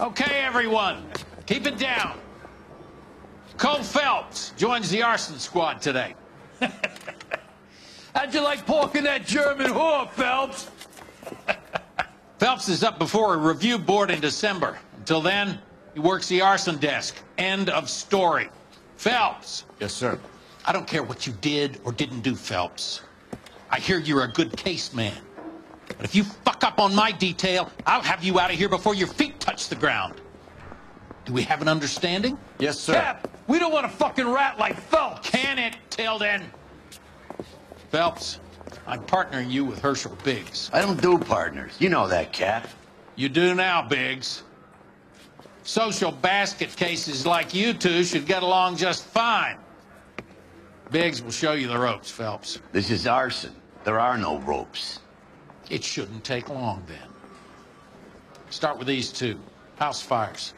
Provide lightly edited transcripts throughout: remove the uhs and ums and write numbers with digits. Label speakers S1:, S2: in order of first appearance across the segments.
S1: Okay, everyone, keep it down. Cole Phelps joins the arson squad today.
S2: How'd you like porking that German whore, Phelps?
S1: Phelps is up before a review board in December. Until then, he works the arson desk. End of story. Phelps.
S3: Yes, sir.
S1: I don't care what you did or didn't do, Phelps. I hear you're a good case man. But if you fuck up on my detail, I'll have you out of here before your feet touch the ground. Do we have an understanding?
S3: Yes, sir.
S2: Cap, we don't want a fucking rat like Phelps.
S1: Can it, Tilden? Phelps, I'm partnering you with Herschel Biggs.
S4: I don't do partners. You know that, Cap.
S1: You do now, Biggs. Social basket cases like you two should get along just fine. Biggs will show you the ropes, Phelps.
S4: This is arson. There are no ropes.
S1: It shouldn't take long, then. Start with these two. House fires.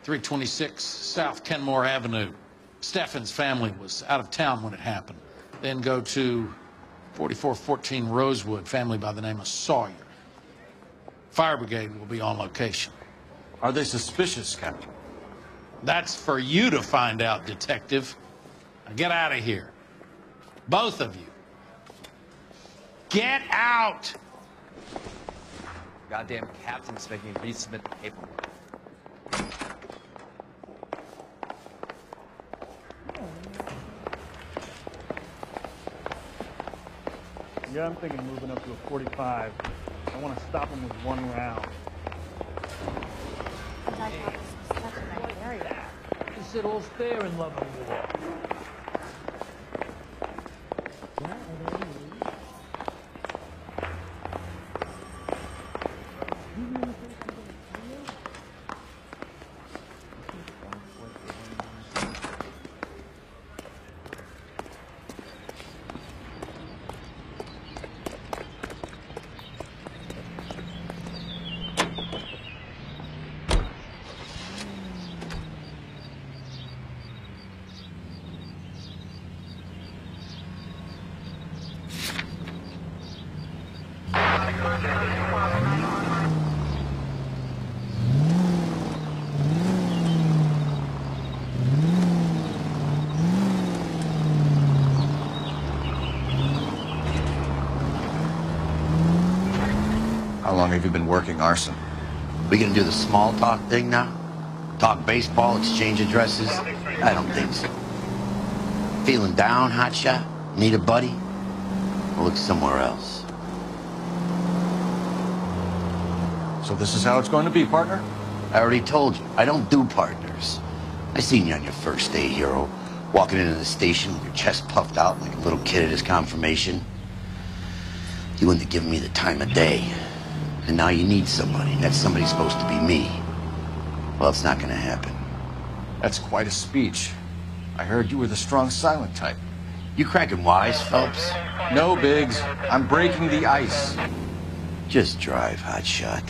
S1: 326 South Kenmore Avenue. Steffen's family was out of town when it happened. Then go to 4414 Rosewood, family by the name of Sawyer. Fire brigade will be on location.
S3: Are they suspicious, Captain?
S1: That's for you to find out, Detective. Now get out of here. Both of you. Get out!
S5: Goddamn captain's making me resubmit the paperwork.
S6: Yeah, I'm thinking moving up to a 45. I want to stop him with one round.
S2: He said all's fair in love and war.
S3: How long have you been working arson?
S4: We gonna do the small talk thing now? Talk baseball, exchange addresses? I don't think so. Feeling down, hotshot? Need a buddy? We'll look somewhere else.
S3: So this is how it's going to be, partner?
S4: I already told you, I don't do partners. I seen you on your first day, hero. Walking into the station with your chest puffed out like a little kid at his confirmation. You wouldn't have given me the time of day. And now you need somebody. That somebody's supposed to be me. Well, it's not gonna happen.
S3: That's quite a speech. I heard you were the strong silent type.
S4: You cracking wise, Phelps?
S3: No, Biggs. I'm breaking the ice.
S4: Just drive, hotshot.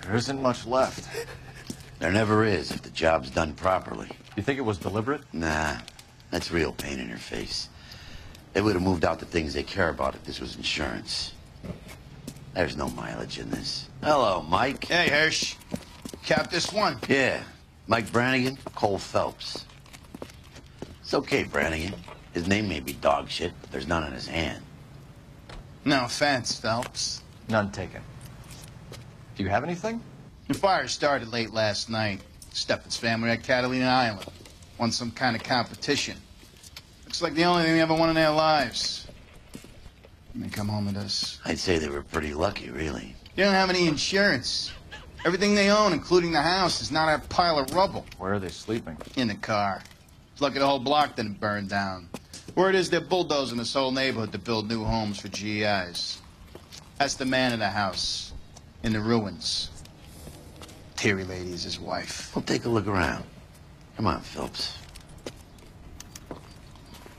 S3: There isn't much left.
S4: There never is if the job's done properly.
S3: You think it was deliberate?
S4: Nah, that's real pain in your face. They would have moved out the things they care about if this was insurance. There's no mileage in this. Hello, Mike.
S7: Hey, Hirsch. Cap this one.
S4: Yeah, Mike Brannigan, Cole Phelps. It's okay, Brannigan. His name may be dog shit, but there's none in his hand.
S7: No offense, Phelps.
S3: None taken. Do you have anything?
S7: The fire started late last night. Steffen's family at Catalina Island. Won some kind of competition. Looks like the only thing they ever won in their lives. And they come home with us.
S4: I'd say they were pretty lucky, really.
S7: They don't have any insurance. Everything they own, including the house, is not a pile of rubble.
S3: Where are they sleeping?
S7: In the car. It's lucky the whole block didn't burn down. Word is they're bulldozing this whole neighborhood to build new homes for GIs. That's the man in the house. In the ruins. Terry lady is his wife.
S4: We'll take a look around. Come on, Phelps.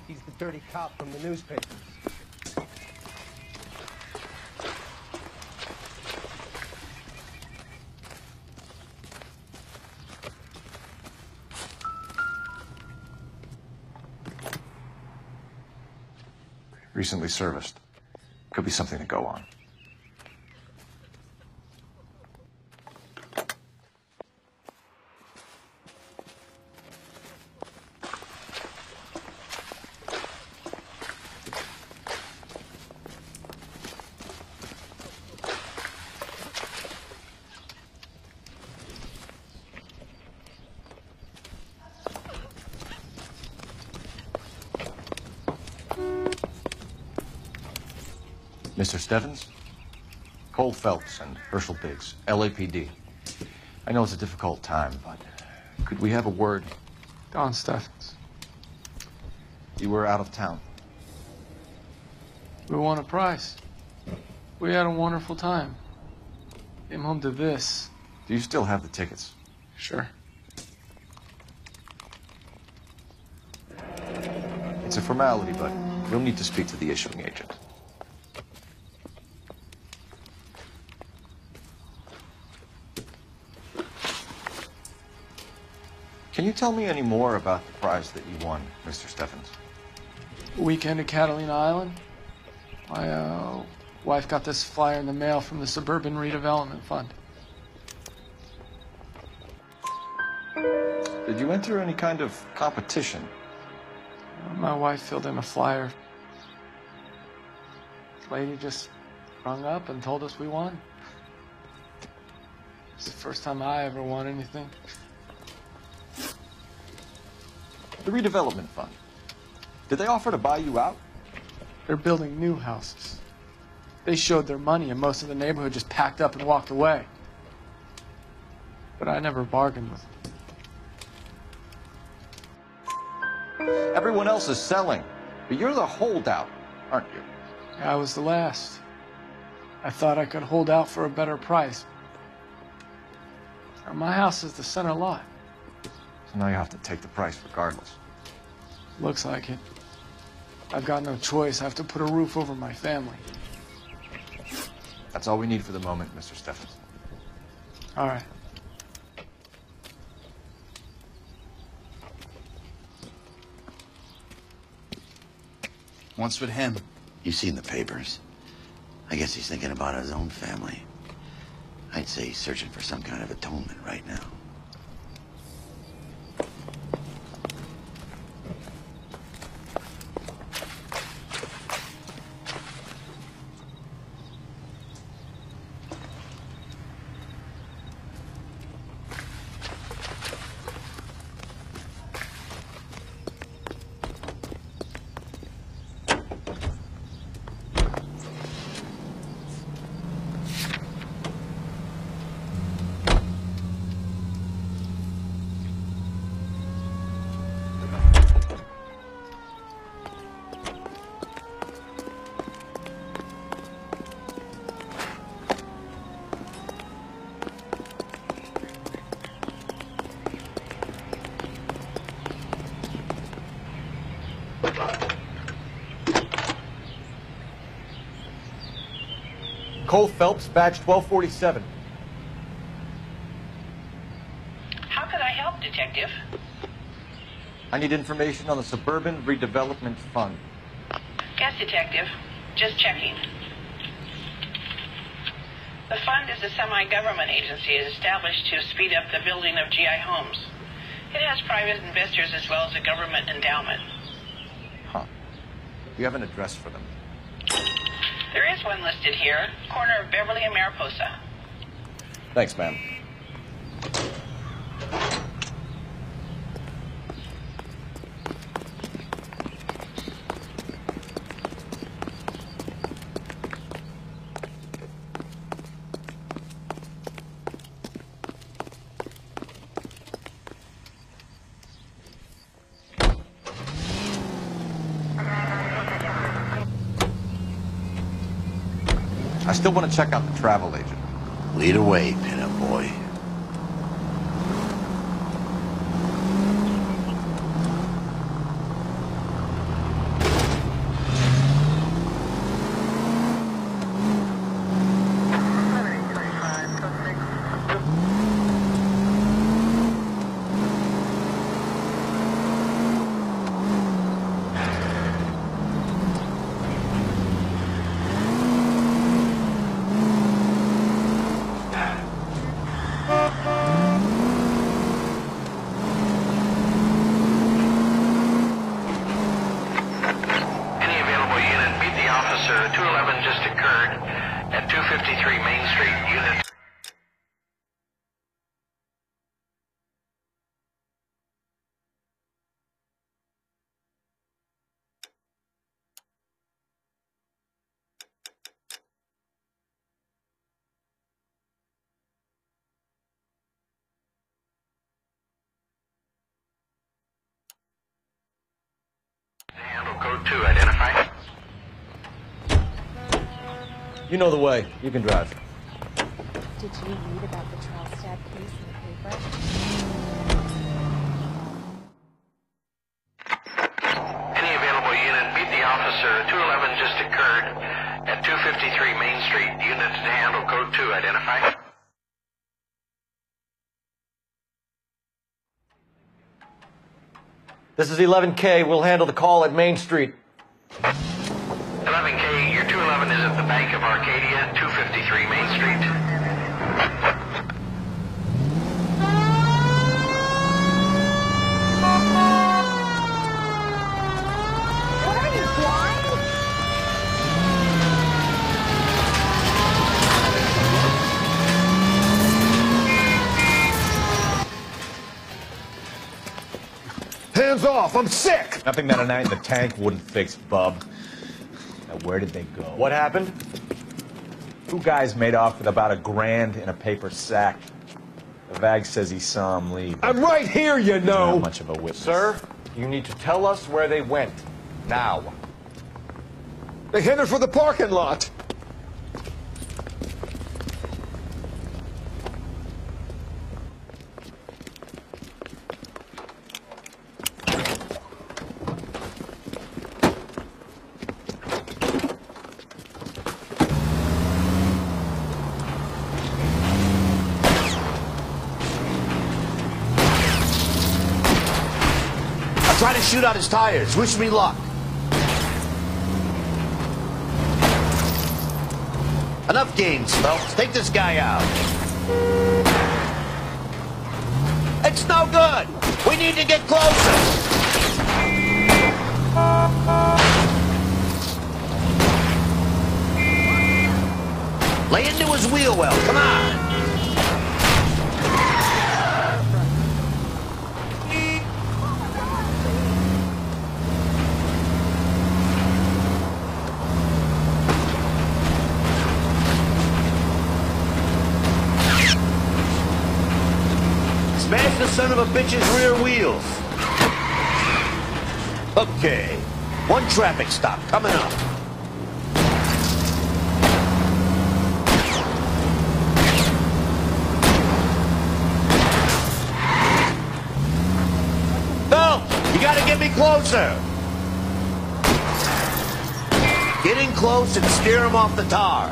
S8: He's the dirty cop from the newspapers.
S3: Recently serviced. Could be something to go on. Mr. Stevens? Cole Phelps and Herschel Biggs, LAPD. I know it's a difficult time, but could we have a word?
S9: Don Stevens.
S3: You were out of town.
S9: We won a prize. We had a wonderful time. Came home to this.
S3: Do you still have the tickets?
S9: Sure.
S3: It's a formality, but we'll need to speak to the issuing agent. Can you tell me any more about the prize that you won, Mr. Stevens?
S9: Weekend at Catalina Island. My wife got this flyer in the mail from the Suburban Redevelopment Fund.
S3: Did you enter any kind of competition?
S9: My wife filled in a flyer. The lady just rung up and told us we won. It's the first time I ever won anything.
S3: The redevelopment fund. Did they offer to buy you out?
S9: They're building new houses. They showed their money and most of the neighborhood just packed up and walked away. But I never bargained with them.
S3: Everyone else is selling, but you're the holdout, aren't you?
S9: I was the last. I thought I could hold out for a better price. My house is the center lot.
S3: So now you have to take the price regardless.
S9: Looks like it. I've got no choice. I have to put a roof over my family.
S3: That's all we need for the moment, Mr. Stevens.
S9: All right.
S7: What's with him?
S4: You've seen the papers. I guess he's thinking about his own family. I'd say he's searching for some kind of atonement right now.
S3: Cole Phelps, badge 1247.
S10: How can I help, Detective?
S3: I need information on the Suburban Redevelopment Fund.
S10: Yes, Detective. Just checking. The fund is a semi-government agency established to speed up the building of GI homes. It has private investors as well as a government endowment.
S3: Huh. You have an address for them?
S10: There is one listed here, corner of Beverly and Mariposa.
S3: Thanks, ma'am. I still want to check out the travel agent.
S4: Lead away, pinup boy.
S3: You know the way. You can drive.
S11: Did you read about the Trelstad case in the paper?
S12: Any available unit, meet the officer. 211 just occurred at 253 Main Street. Unit to handle code 2. Identify.
S3: This is 11K. We'll handle the call at Main Street.
S12: 11K, your 211 is at the Bank of Arcadia, 253 Main Street.
S11: What are you, blind?
S13: Hands off! I'm sick!
S14: Nothing that a night in the tank wouldn't fix, bub. Now, where did they go?
S3: What happened?
S14: Two guys made off with about $1,000 in a paper sack. The vag says he saw him leave.
S13: I'm right here, you know!
S14: Not much of a witness.
S3: Sir, you need to tell us where they went. Now.
S13: They headed for the parking lot!
S4: Try to shoot out his tires. Wish me luck. Enough games, Phelps. Take this guy out. It's no good. We need to get closer. Lay into his wheel well. Come on. Smash the son of a bitch's rear wheels. Okay. One traffic stop coming up. Phelps, you gotta get me closer. Get in close and steer him off the tar.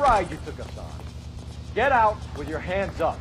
S3: Ride you took us on. Get out with your hands up.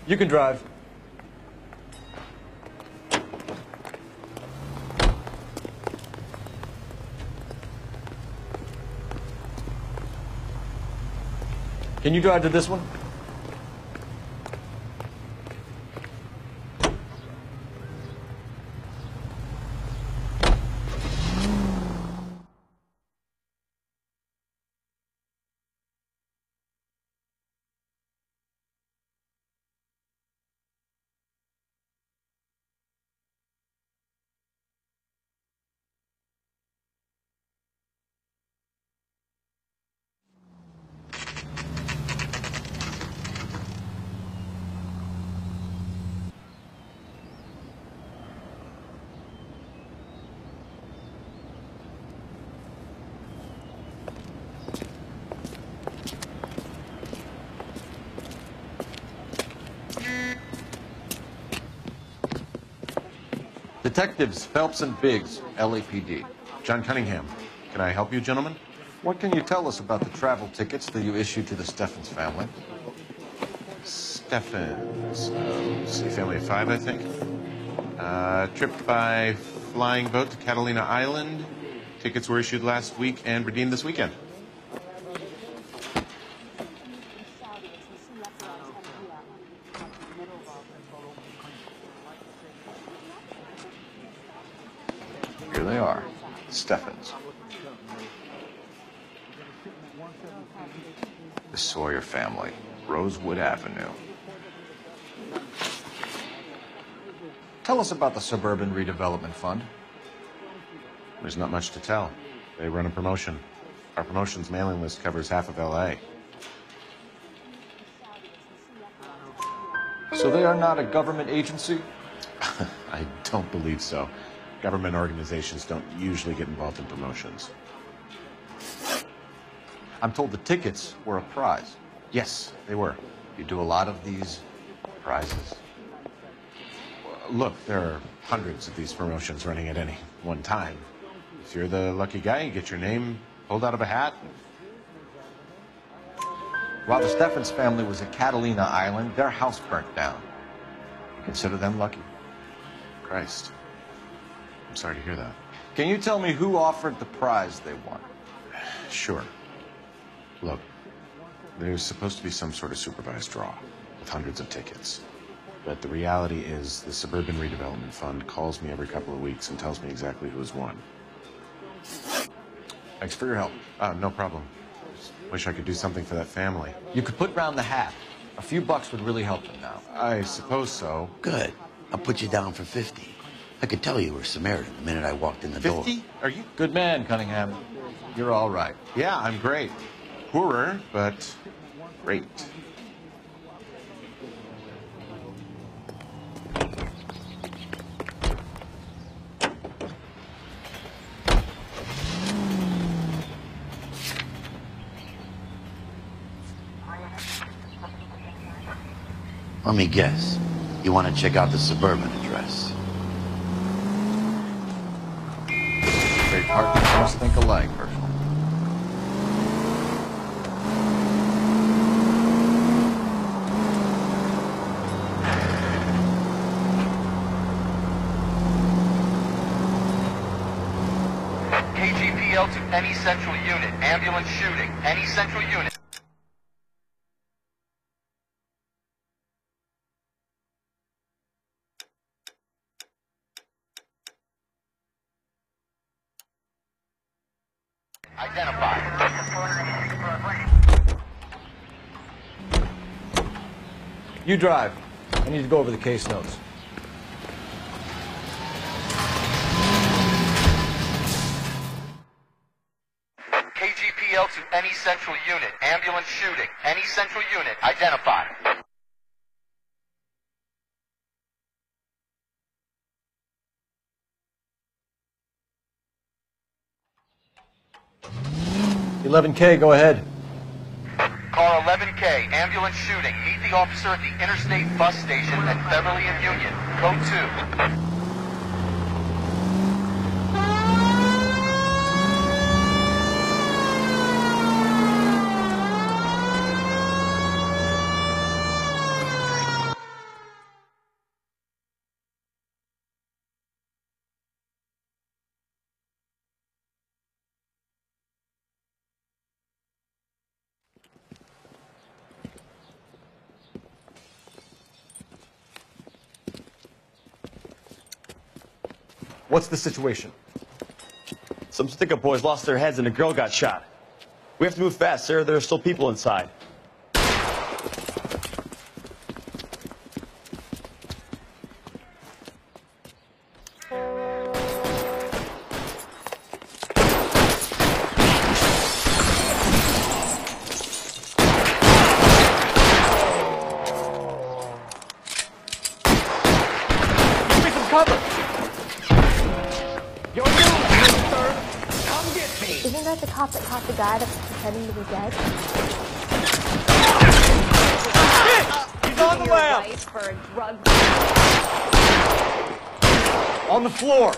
S3: You can drive. Can you drive to this one? Detectives Phelps and Biggs, LAPD.
S15: John Cunningham. Can I help you, gentlemen?
S3: What can you tell us about the travel tickets that you issued to the Steffens family?
S15: Steffens. Let's see, family of 5, I think. Trip by flying boat to Catalina Island. Tickets were issued last week and redeemed this weekend.
S3: Here they are, Steffens. The Sawyer family, Rosewood Avenue. Tell us about the Suburban Redevelopment Fund.
S15: There's not much to tell. They run a promotion. Our promotion's mailing list covers half of L.A.
S3: So they are not a government agency?
S15: I don't believe so. Government organizations don't usually get involved in promotions.
S3: I'm told the tickets were a prize.
S15: Yes, they were.
S3: You do a lot of these prizes?
S15: Look, there are hundreds of these promotions running at any one time. If you're the lucky guy, you get your name pulled out of a hat.
S3: While the Steffens family was at Catalina Island, their house burnt down. You consider them lucky?
S15: Christ. I'm sorry to hear that.
S3: Can you tell me who offered the prize they won?
S15: Sure. Look, there's supposed to be some sort of supervised draw with hundreds of tickets. But the reality is the Suburban Redevelopment Fund calls me every couple of weeks and tells me exactly who has won.
S3: Thanks for your help.
S15: No problem. Just wish I could do something for that family.
S3: You could put round the hat. A few bucks would really help them now.
S15: I suppose so.
S4: Good. I'll put you down for 50. I could tell you were Samaritan the minute I walked in the door.
S15: 50? Are you?
S3: Good man, Cunningham. You're all right.
S15: Yeah, I'm great. Poorer, but great.
S4: Let me guess. You want to check out the Suburban address?
S3: Great partners must think alike, Herschel.
S12: KGPL to any central unit. Ambulance shooting. Any central unit. Identified.
S3: You drive. I need to go over the case notes.
S12: KGPL to any central unit. Ambulance shooting. Any central unit. Identified.
S3: $11K, go ahead.
S12: Car 11K, ambulance shooting. Meet the officer at the Interstate Bus Station at Beverly and Union. Code 2.
S3: What's the situation?
S16: Some stick-up boys lost their heads and a girl got shot. We have to move fast, sir. There are still people inside.
S12: Give me some cover!
S11: Isn't that the cop that caught the guy that was pretending to be dead?
S16: He's on the lam!
S11: For a drug.
S16: On the floor.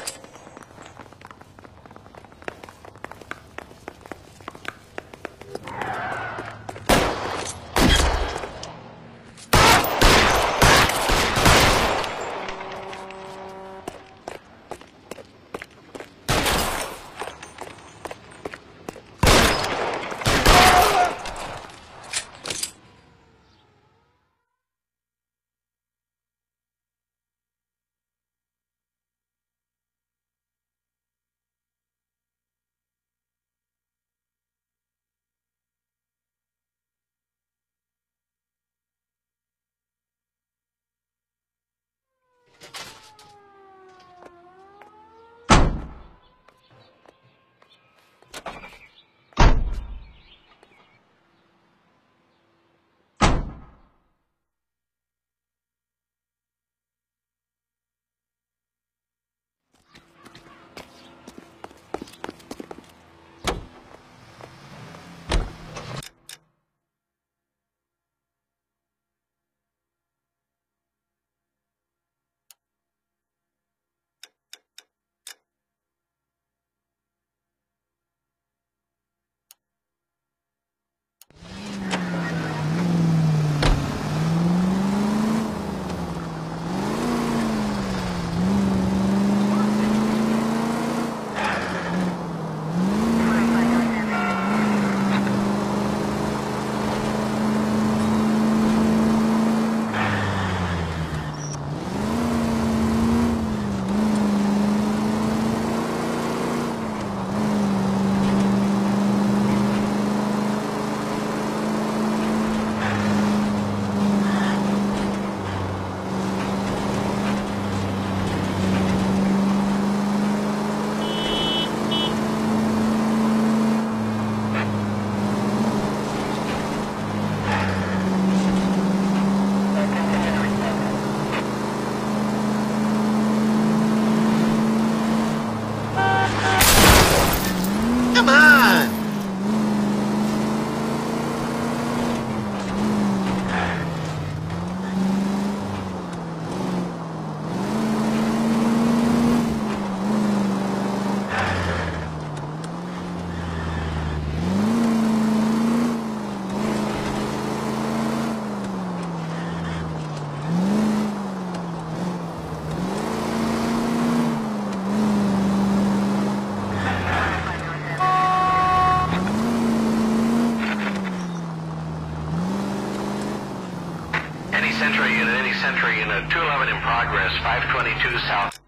S12: Century unit 211 in progress, 522 south.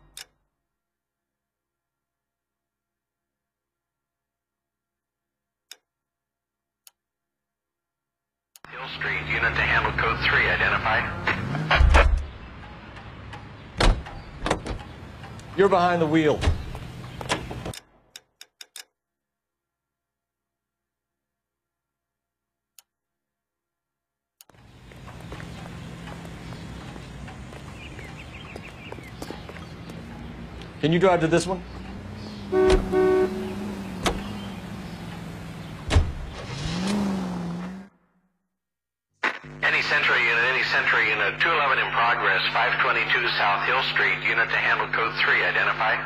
S12: Hill Street, unit to handle code 3, identify.
S16: You're behind the wheel. Can you drive to this one?
S12: Any Century unit 211 in progress, 522 South Hill Street, unit to handle code 3, identify.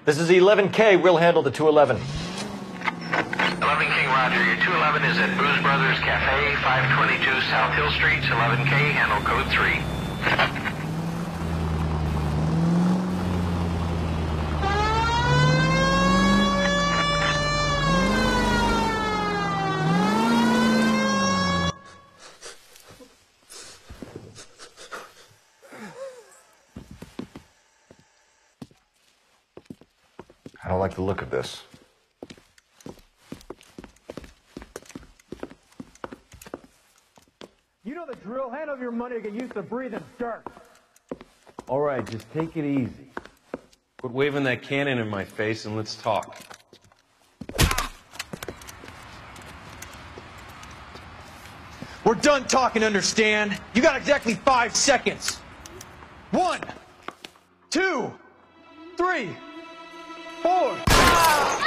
S16: This is 11K, we'll handle the 211.
S12: 11 King Roger, your 211 is at Booze Brothers Cafe, 522 South Hill Street, 11K, handle code 3.
S3: I don't like the look of this.
S2: You know the drill. Hand over your money to get used to breathing dirt.
S17: All right, just take it easy. Quit waving that cannon in my face and let's talk.
S9: We're done talking, understand? You got exactly 5 seconds. 1, 2, 3, 4.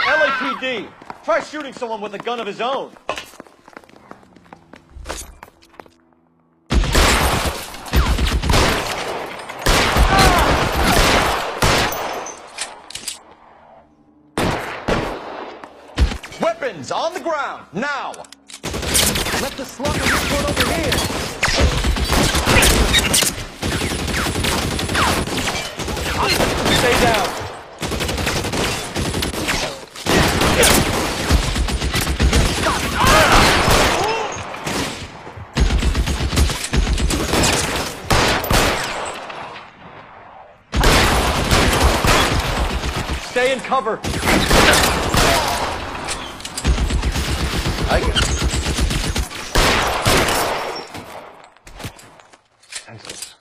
S16: LAPD! Try shooting someone with a gun of his own.
S3: Hands on the ground, now!
S8: Let the slugger get put over here.
S3: Stay down.
S16: Stay in cover.
S3: I got it.
S15: Senseless.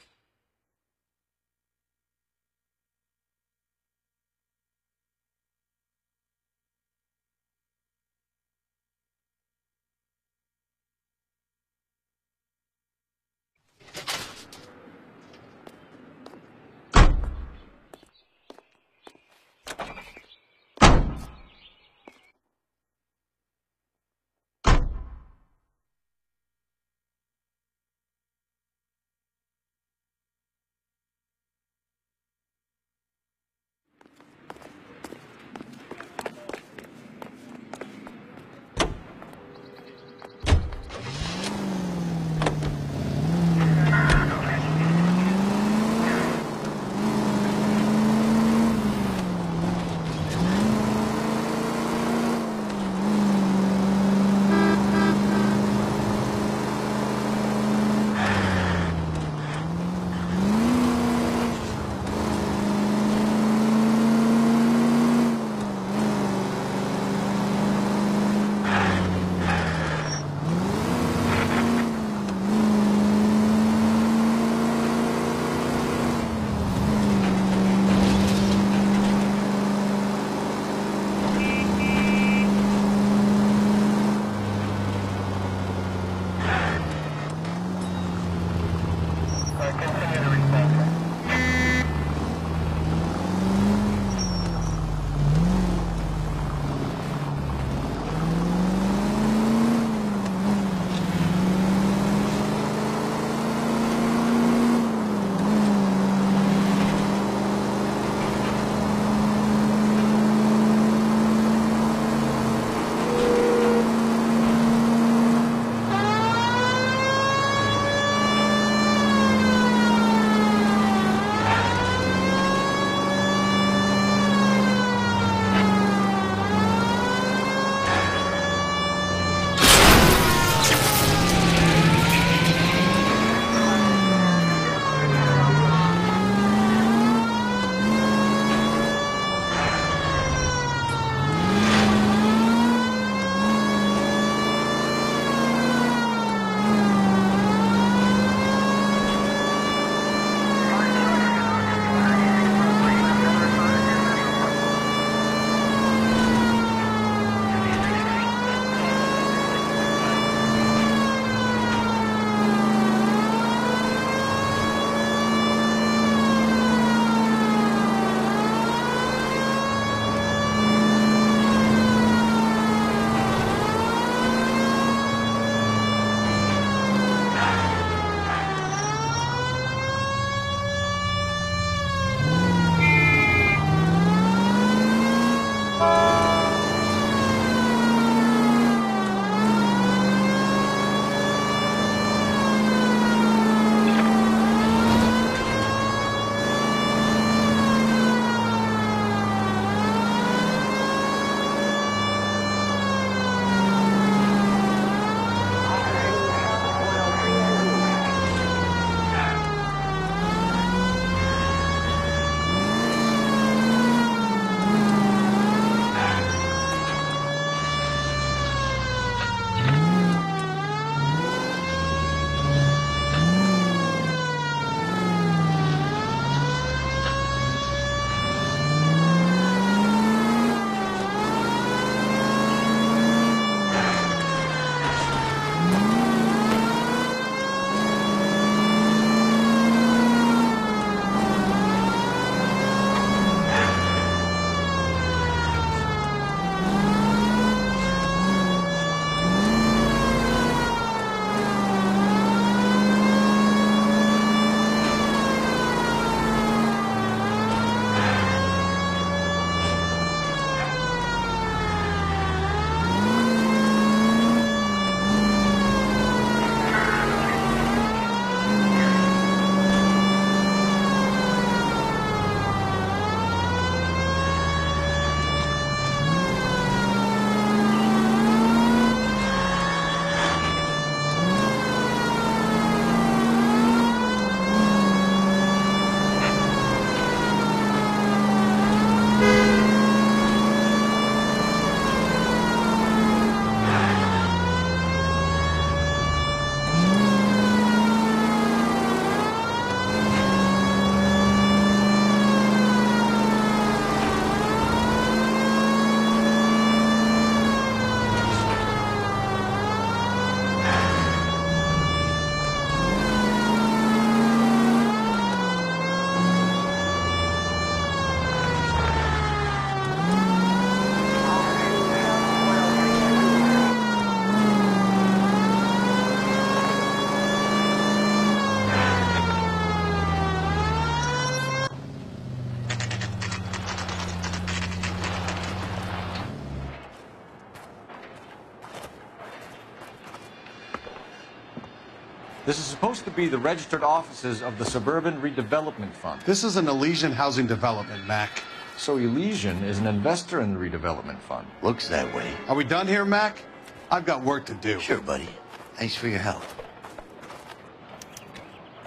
S3: This is supposed to be the registered offices of the Suburban Redevelopment Fund.
S18: This is an Elysian housing development, Mac.
S3: So Elysian is an investor in the redevelopment fund.
S4: Looks that way.
S18: Are we done here, Mac? I've got work to do.
S4: Sure, buddy. Thanks for your help.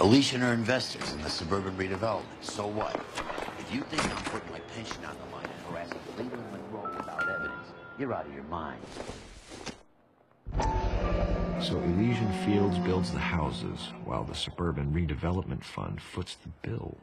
S4: Elysian are investors in the Suburban Redevelopment. So what? If you think I'm putting my pension on the line and harassing Cleveland Monroe without evidence, you're out of your mind.
S15: So Elysian Fields builds the houses, while the Suburban Redevelopment Fund foots the bill.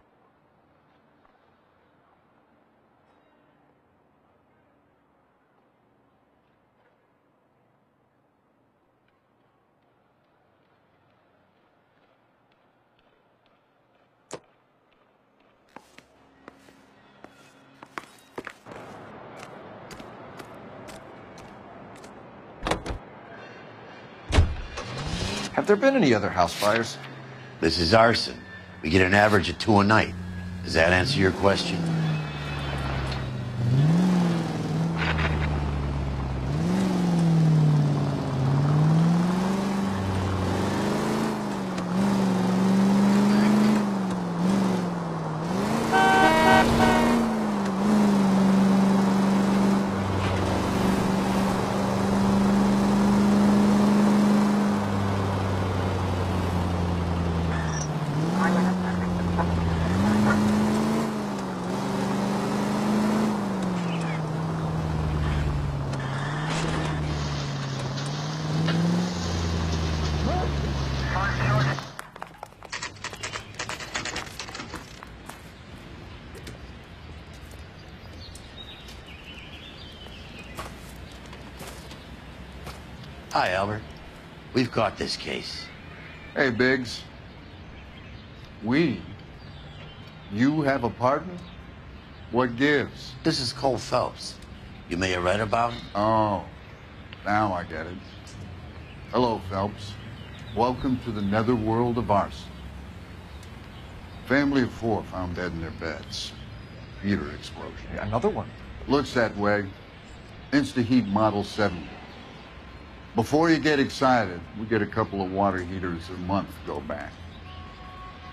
S3: Have there been any other house fires?
S4: This is arson. We get an average of 2 a night. Does that answer your question? Hi, Albert. We've caught this case.
S19: Hey, Biggs. We? You have a partner? What gives?
S4: This is Cole Phelps. You may have read about him.
S19: Oh, now I get it. Hello, Phelps. Welcome to the netherworld of arson. Family of 4 found dead in their beds. Heater explosion.
S3: Another one?
S19: Looks that way. Insta-heat Model 70. Before you get excited, we get a couple of water heaters a month to go back.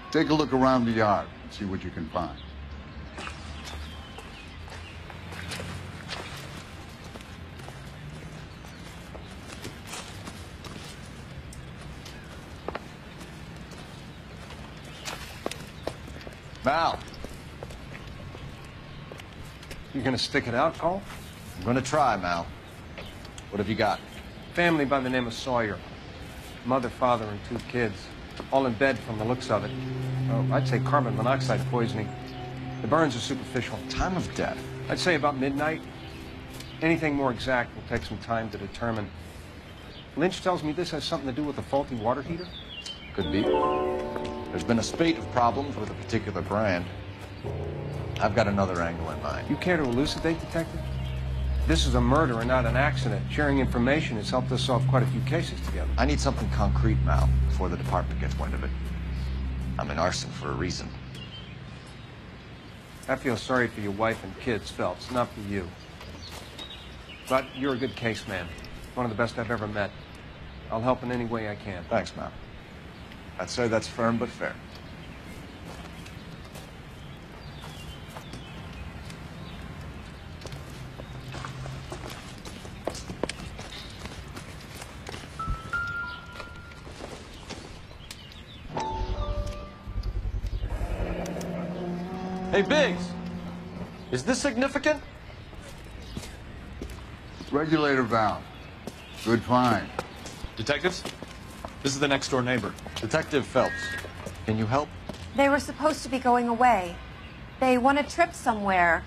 S19: Take a look around the yard and see what you can find.
S3: Val.
S9: You gonna stick it out, Cole?
S3: I'm gonna try, Mal. What have you got?
S9: Family by the name of Sawyer. Mother, father, and 2 kids. All in bed from the looks of it. Oh, I'd say carbon monoxide poisoning. The burns are superficial.
S3: Time of death?
S9: I'd say about midnight. Anything more exact will take some time to determine. Lynch tells me this has something to do with a faulty water heater?
S3: Could be. There's been a spate of problems with a particular brand. I've got another angle in mind.
S9: You care to elucidate, Detective? This is a murder and not an accident. Sharing information has helped us solve quite a few cases together.
S3: I need something concrete, Mal, before the department gets wind of it. I'm in arson for a reason.
S9: I feel sorry for your wife and kids, Phelps, not for you. But you're a good case man. One of the best I've ever met. I'll help in any way I can.
S3: Thanks, Mal. I'd say that's firm but fair. Hey, Biggs, is this significant?
S19: Regulator valve. Good find.
S20: Detectives, this is the next door neighbor.
S3: Detective Phelps, can you help?
S11: They were supposed to be going away. They won a trip somewhere.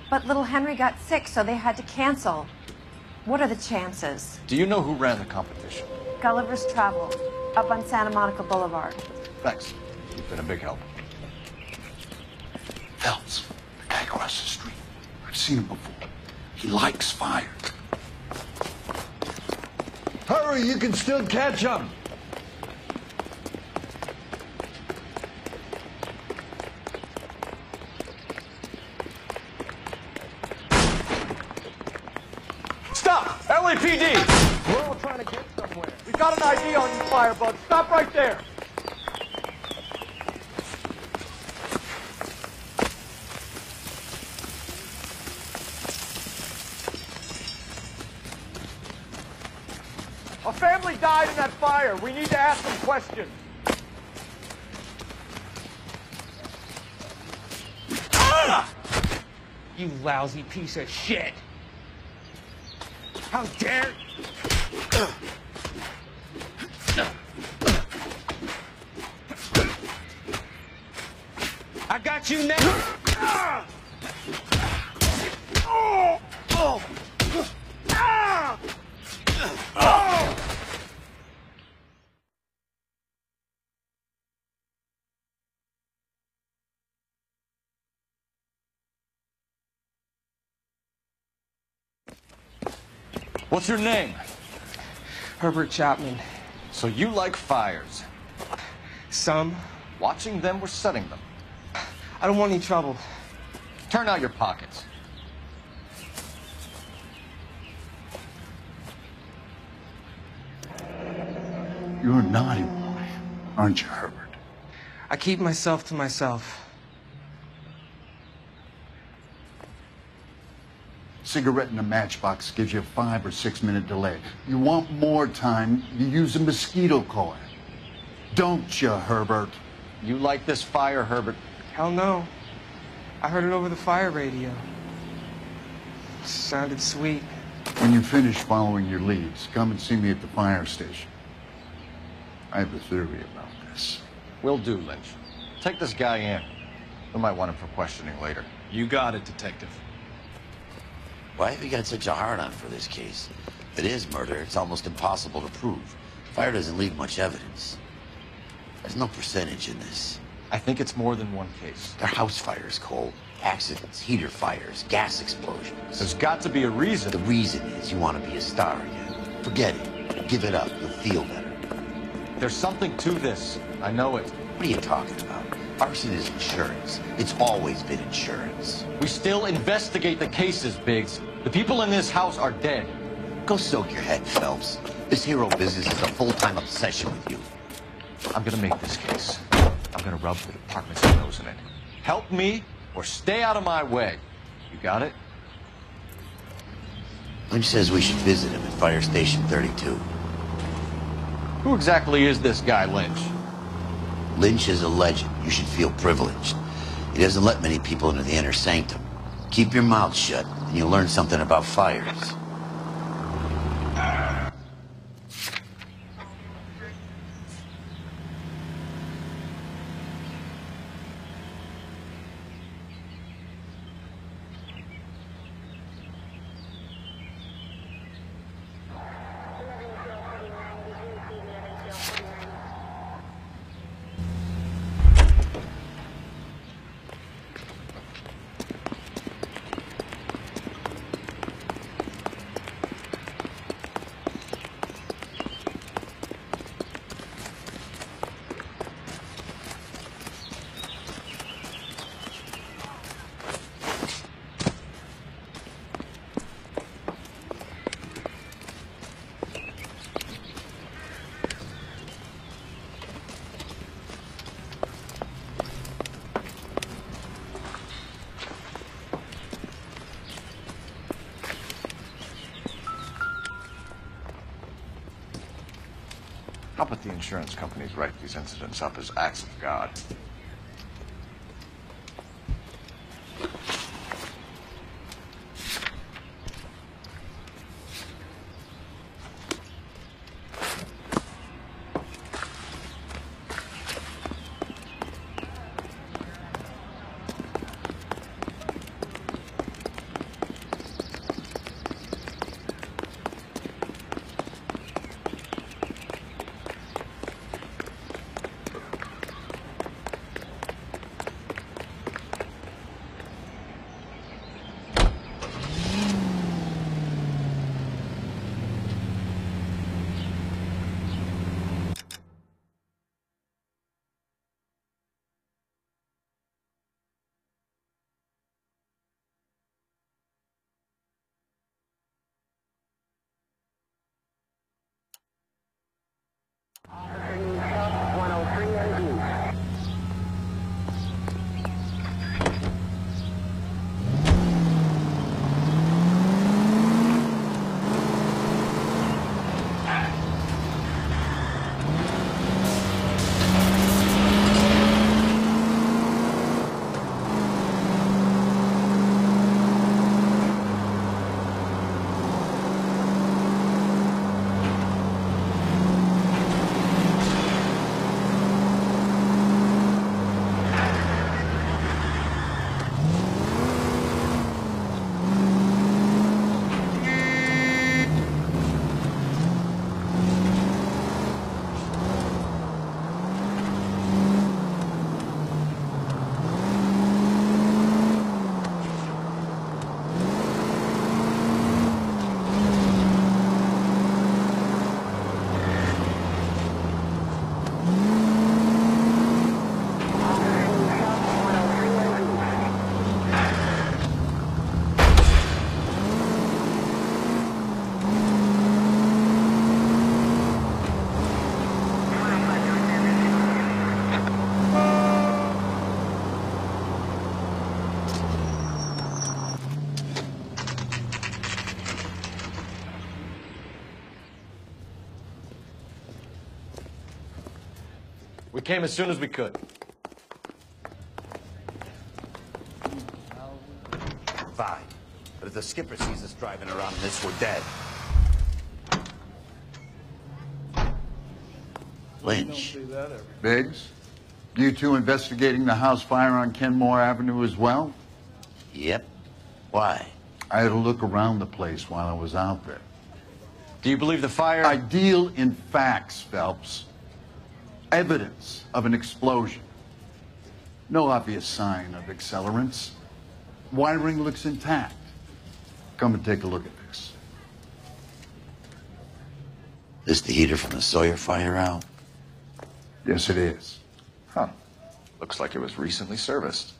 S11: But little Henry got sick, so they had to cancel. What are the chances?
S3: Do you know who ran the competition?
S11: Gulliver's Travel, up on Santa Monica Boulevard.
S3: Thanks. You've been a big help.
S19: Phelps, the guy across the street. I've seen him before. He likes fire.
S13: Hurry, you can still catch him.
S9: Stop! LAPD!
S2: We're all trying to get somewhere.
S9: We've
S13: got an ID on you, Firebug. Stop right there. A family died in that fire. We need to ask some questions.
S9: You lousy piece of shit! How dare... I got you now!
S3: What's your name?
S9: Herbert Chapman.
S3: So you like fires?
S9: Some.
S3: Watching them or setting them?
S9: I don't want any trouble.
S3: Turn out your pockets.
S19: You're a naughty boy, aren't you, Herbert?
S9: I keep myself to myself.
S19: Cigarette in a matchbox gives you a 5 or 6 minute delay. You want more time, you use a mosquito coil. Don't you, Herbert?
S3: You like this fire, Herbert?
S9: Hell no. I heard it over the fire radio. Sounded sweet.
S19: When you finish following your leads, come and see me at the fire station. I have a theory about this.
S3: Will do, Lynch. Take this guy in. We might want him for questioning later.
S1: You got it, Detective.
S4: Why have you got such a hard-on for this case? If it is murder, it's almost impossible to prove. Fire doesn't leave much evidence. There's no percentage in this.
S3: I think it's more than one case.
S4: They're house fires, Cole. Accidents, heater fires, gas explosions.
S3: There's got to be a reason.
S4: The reason is you want to be a star again. Forget it. Give it up. You'll feel better.
S3: There's something to this. I know it.
S4: What are you talking about? Arson is insurance. It's always been insurance.
S3: We still investigate the cases, Biggs. The people in this house are dead.
S4: Go soak your head, Phelps. This hero business is a full-time obsession with you.
S3: I'm gonna make this case. I'm gonna rub the department's nose in it. Help me or stay out of my way. You got it?
S4: Lynch says we should visit him at Fire Station 32.
S3: Who exactly is this guy, Lynch?
S4: Lynch is a legend. You should feel privileged. He doesn't let many people into the inner sanctum. Keep your mouth shut, and you'll learn something about fires.
S3: How about the insurance companies write these incidents up as acts of God?
S14: We came as soon as we could.
S4: Fine. But if the skipper sees us driving around in this, we're dead. Lynch.
S19: Biggs, you two investigating the house fire on Kenmore Avenue as well?
S4: Yep. Why?
S19: I had a look around the place while I was out there.
S14: Do you believe the fire?
S19: I deal in facts, Phelps. Evidence of an explosion. No obvious sign of accelerants. Wiring looks intact. Come and take a look at this.
S4: This the heater from the Sawyer fire, Al?
S19: Yes, it is.
S3: Huh. Looks like it was recently serviced.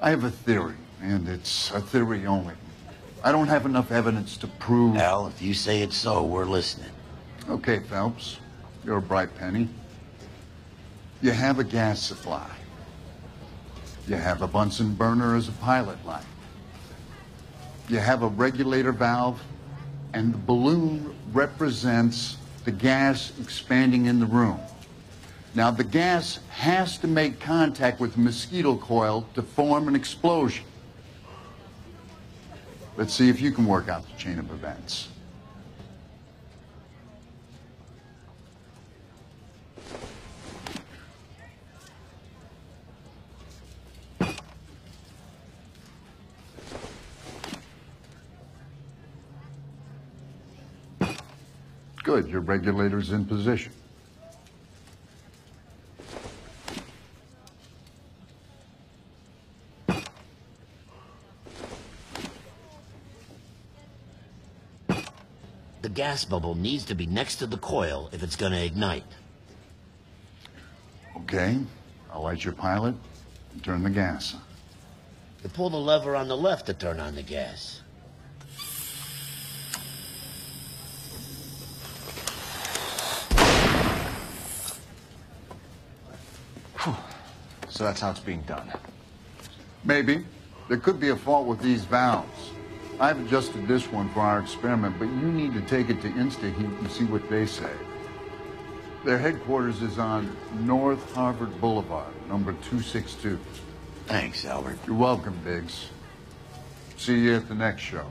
S19: I have a theory, and it's a theory only. I don't have enough evidence to prove...
S4: Al, if you say it's so, we're listening.
S19: Okay, Phelps. You're a bright penny. You have a gas supply. You have a Bunsen burner as a pilot light. You have a regulator valve, and the balloon represents the gas expanding in the room. Now, the gas has to make contact with the mosquito coil to form an explosion. Let's see if you can work out the chain of events. Good, your regulator's in position.
S4: The gas bubble needs to be next to the coil if it's gonna ignite.
S19: Okay, I'll light your pilot and turn the gas on.
S4: You pull the lever on the left to turn on the gas.
S3: So that's how it's being done.
S19: Maybe. There could be a fault with these valves. I've adjusted this one for our experiment, but you need to take it to InstaHeat and see what they say. Their headquarters is on North Harvard Boulevard, number 262.
S4: Thanks, Albert.
S19: You're welcome, Biggs. See you at the next show.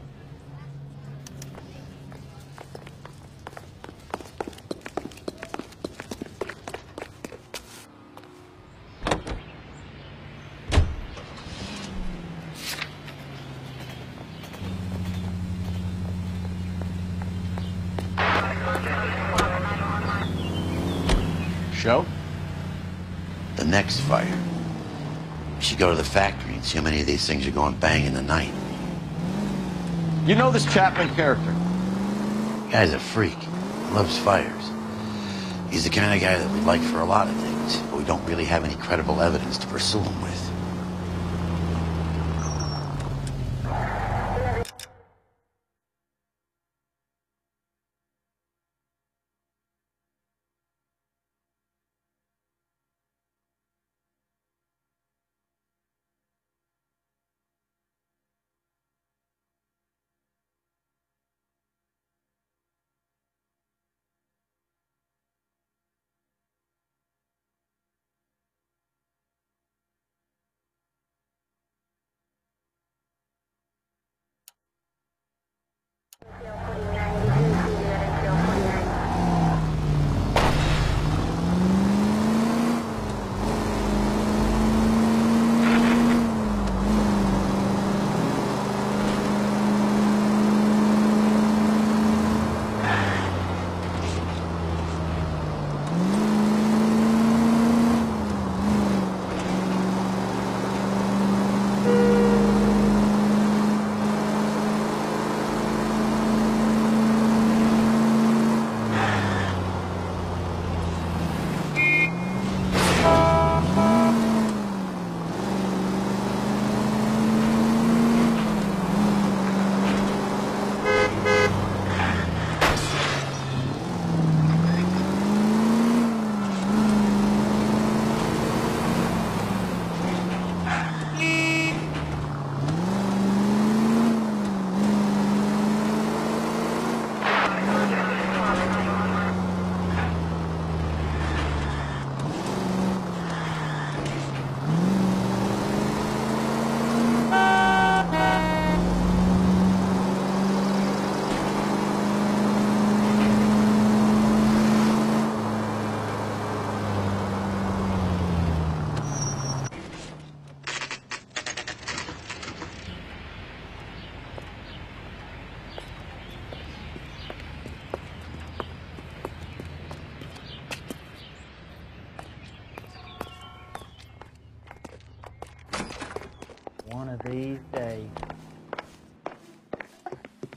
S3: Show?
S4: The next fire. We should go to the factory and see how many of these things are going bang in the night.
S14: You know this Chapman character?
S4: Guy's a freak. Loves fires. He's the kind of guy that we'd like for a lot of things, but we don't really have any credible evidence to pursue him with.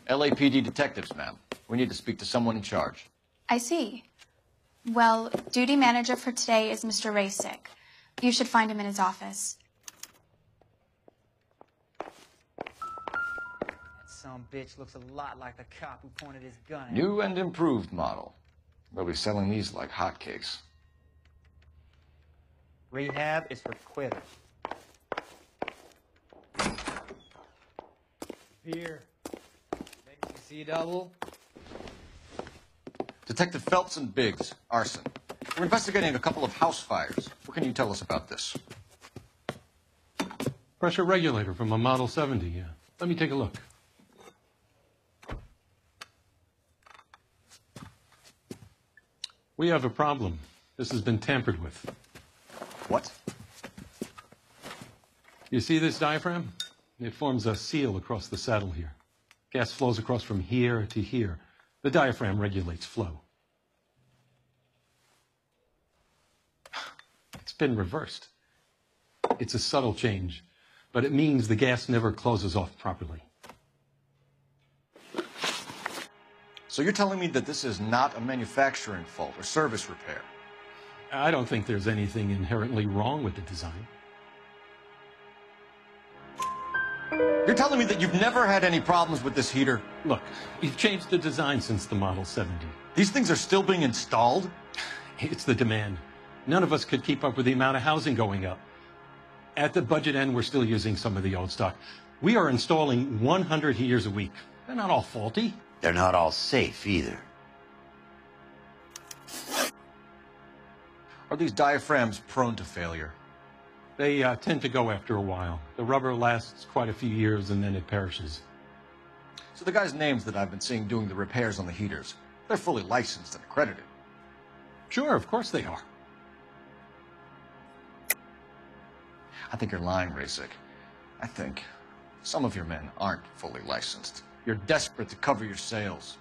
S3: LAPD detectives, ma'am. We need to speak to someone in charge.
S21: I see. Well, duty manager for today is Mr. Rasick. You should find him in his office.
S8: That some bitch looks a lot like the cop who pointed his gun at me.
S3: New and improved model. They'll be selling these like hotcakes.
S8: Rehab is for quitters. Here. Make me see double.
S3: Detective Phelps and Biggs, arson. We're investigating a couple of house fires. What can you tell us about this?
S22: Pressure regulator from a Model 70, yeah. Let me take a look. We have a problem. This has been tampered with.
S3: What?
S22: You see this diaphragm? It forms a seal across the saddle here. Gas flows across from here to here. The diaphragm regulates flow. It's been reversed. It's a subtle change, but it means the gas never closes off properly.
S3: So you're telling me that this is not a manufacturing fault or service repair?
S22: I don't think there's anything inherently wrong with the design.
S3: You're telling me that you've never had any problems with this heater?
S22: Look, we've changed the design since the Model 70.
S3: These things are still being installed?
S22: It's the demand. None of us could keep up with the amount of housing going up. At the budget end, we're still using some of the old stock. We are installing 100 heaters a week. They're not all faulty.
S4: They're not all safe either.
S3: Are these diaphragms prone to failure?
S22: They tend to go after a while. The rubber lasts quite a few years and then it perishes.
S3: So the guys' names that I've been seeing doing the repairs on the heaters, they're fully licensed and accredited.
S22: Sure, of course they are.
S3: I think you're lying, Rasick. I think some of your men aren't fully licensed. You're desperate to cover your sales.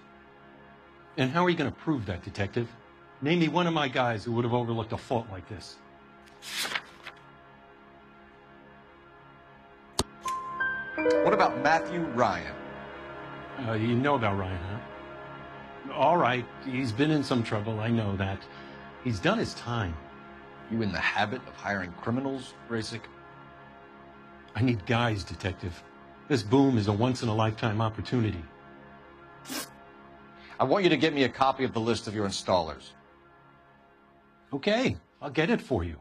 S22: And how are you going to prove that, Detective? Name me one of my guys who would have overlooked a fault like this.
S3: What about Matthew Ryan?
S22: You know about Ryan, huh? All right, he's been in some trouble, I know that. He's done his time.
S3: You in the habit of hiring criminals, Rasick?
S22: I need guys, Detective. This boom is a once-in-a-lifetime opportunity.
S3: I want you to get me a copy of the list of your installers.
S22: Okay, I'll get it for you.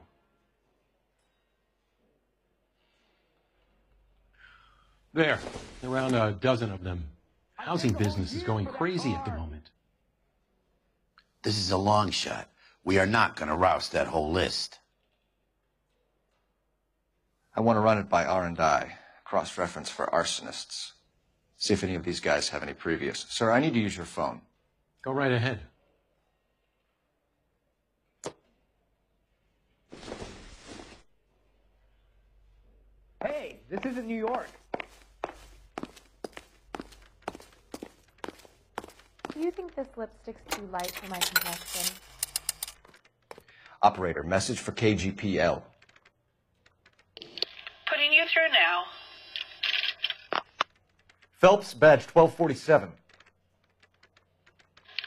S22: There, around a dozen of them. Housing business is going crazy at the moment.
S4: This is a long shot. We are not going to roust that whole list.
S3: I want to run it by R&I, cross-reference for arsonists. See if any of these guys have any previous. Sir, I need to use your phone.
S22: Go right ahead.
S2: Hey, this isn't New York.
S11: Do you think this lipstick's too light for my complexion?
S3: Operator, message for KGPL.
S10: Putting you through now.
S14: Phelps, badge 1247.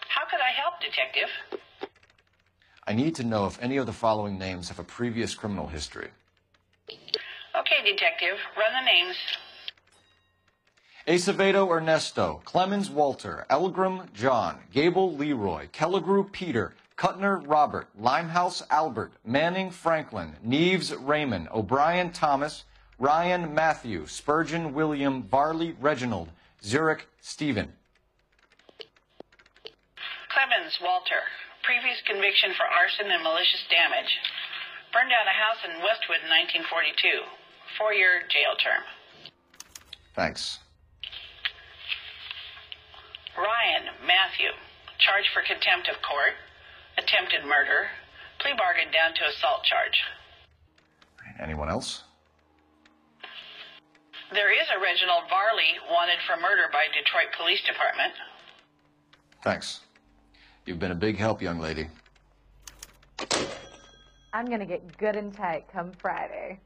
S10: How could I help, Detective?
S3: I need to know if any of the following names have a previous criminal history.
S10: Okay, Detective. Run the names.
S3: Acevedo Ernesto, Clemens Walter, Elgram John, Gable Leroy, Kelligrew Peter, Kuttner Robert, Limehouse Albert, Manning Franklin, Neves Raymond, O'Brien Thomas, Ryan Matthew, Spurgeon William, Varley Reginald, Zurich Stephen.
S10: Clemens Walter. Previous conviction for arson and malicious damage. Burned down a house in Westwood in 1942. 4-year jail term.
S3: Thanks.
S10: Ryan Matthew. Charged for contempt of court. Attempted murder. Plea bargain down to assault charge.
S3: Anyone else?
S10: There is a Reginald Varley wanted for murder by Detroit Police Department.
S3: Thanks. You've been a big help, young lady.
S11: I'm gonna get good and tight come Friday.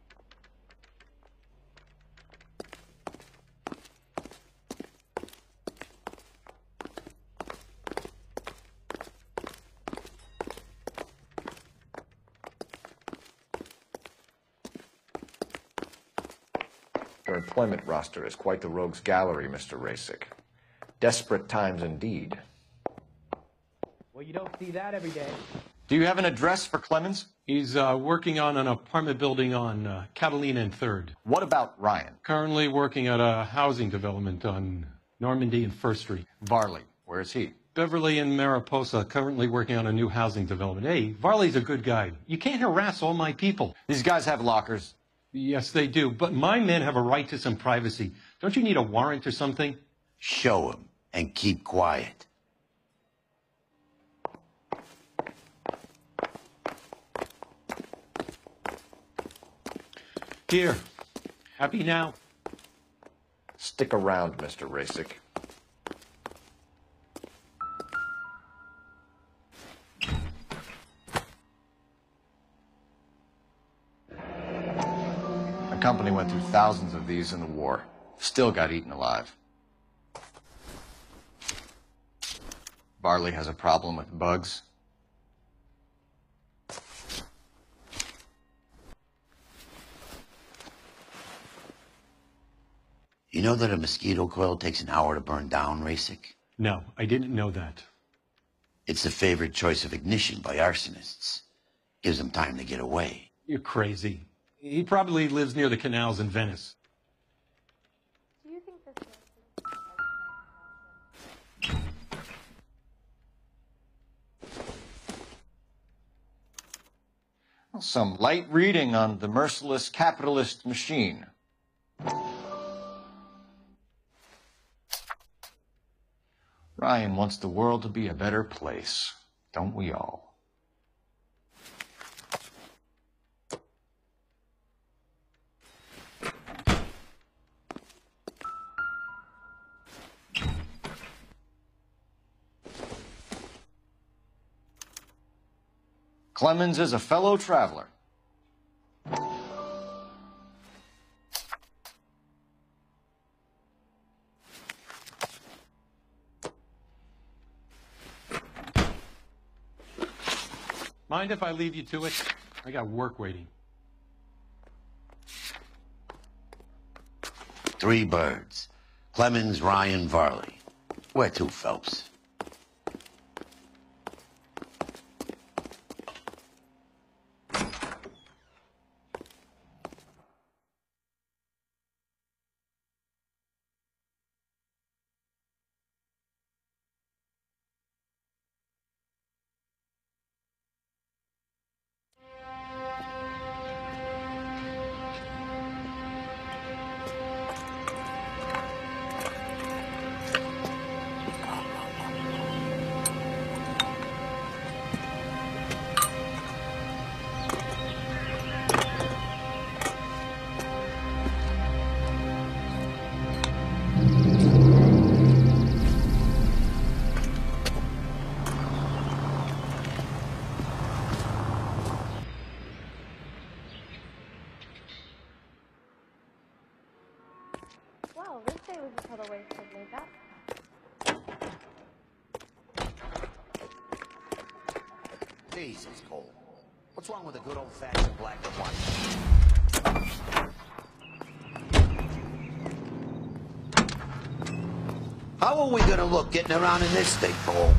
S3: Your employment roster is quite the rogues gallery, Mr. Rasick. Desperate times indeed.
S2: Well, you don't see that every day.
S3: Do you have an address for Clemens?
S22: He's working on an apartment building on Catalina and 3rd.
S3: What about Ryan?
S22: Currently working at a housing development on Normandy and 1st Street.
S3: Varley, where is he?
S22: Beverly and Mariposa, currently working on a new housing development. Hey, Varley's a good guy. You can't harass all my people.
S3: These guys have lockers.
S22: Yes, they do, but my men have a right to some privacy. Don't you need a warrant or something?
S4: Show him and keep quiet.
S22: Here. Happy now?
S3: Stick around, Mr. Rasick. The company went through thousands of these in the war. Still got eaten alive. Varley has a problem with bugs.
S4: You know that a mosquito coil takes an hour to burn down, Rasick?
S22: No, I didn't know that.
S4: It's the favorite choice of ignition by arsonists. Gives them time to get away.
S22: You're crazy. He probably lives near the canals in Venice.
S11: Do you think this
S3: Some light reading on the merciless capitalist machine. Ryan wants the world to be a better place, don't we all? Clemens is a fellow traveler.
S22: Mind if I leave you to it? I got work waiting.
S4: 3 birds. Clemens, Ryan, Varley. Where to, Phelps?
S11: Well, this day was a total waste of makeup.
S4: Jesus, Cole. What's wrong with a good old-fashioned black and white? How are we gonna look getting around in this thing, Cole?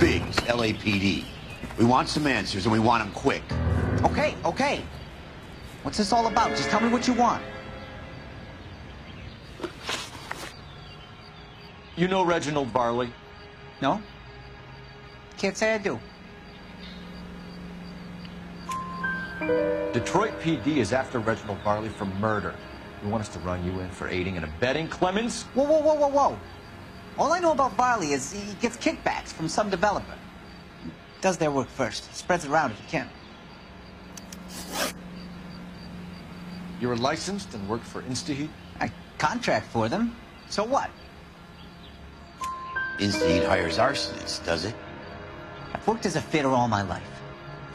S4: Biggs, LAPD. We want some answers, and we want them quick.
S5: Okay, okay. What's this all about? Just tell me what you want.
S3: You know Reginald Varley?
S5: No? Can't say I do.
S3: Detroit PD is after Reginald Varley for murder. You want us to run you in for aiding and abetting, Clemens?
S5: Whoa, whoa, whoa, whoa, whoa. All I know about Varley is he gets kickbacks from some developer. He does their work first. Spreads it around if he can.
S3: You were licensed and worked for InstaHeat?
S5: I contract for them. So what?
S4: InstaHeat hires arsonists, does it?
S5: I've worked as a fitter all my life.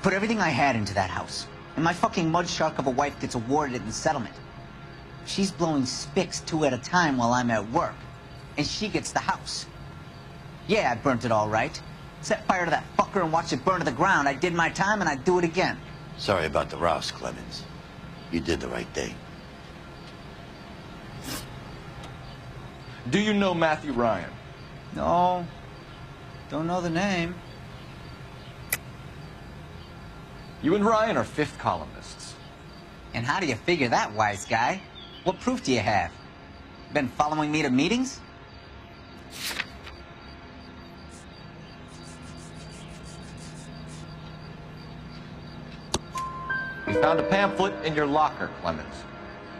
S5: Put everything I had into that house. And my fucking mud shark of a wife gets awarded it in settlement. She's blowing spics 2 at a time while I'm at work. And she gets the house. Yeah, I burnt it all right. Set fire to that fucker and watched it burn to the ground. I did my time and I'd do it again.
S4: Sorry about the rouse, Clemens. You did the right thing.
S3: Do you know Matthew Ryan?
S5: No. Don't know the name.
S3: You and Ryan are fifth columnists.
S5: And how do you figure that, wise guy? What proof do you have? Been following me to meetings?
S3: We found a pamphlet in your locker, Clemens.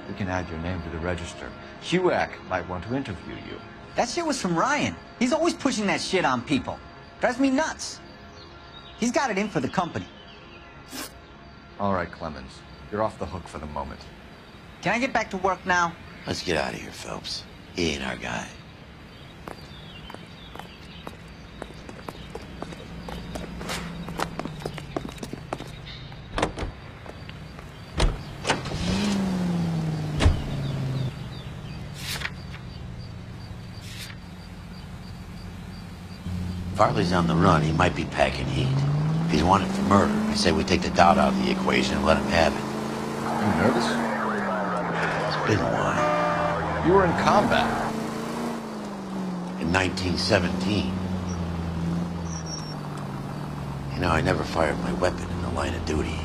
S3: We can add your name to the register. HUAC might want to interview you.
S5: That shit was from Ryan. He's always pushing that shit on people. Drives me nuts. He's got it in for the company.
S3: All right, Clemens. You're off the hook for the moment.
S5: Can I get back to work now?
S4: Let's get out of here, Phelps. He ain't our guy. Varley's on the run. He might be packing heat. If he's wanted for murder, I say we take the doubt out of the equation and let him have it.
S3: You nervous?
S4: It's been a while.
S3: You were in combat.
S4: In 1917. You know, I never fired my weapon in the line of duty.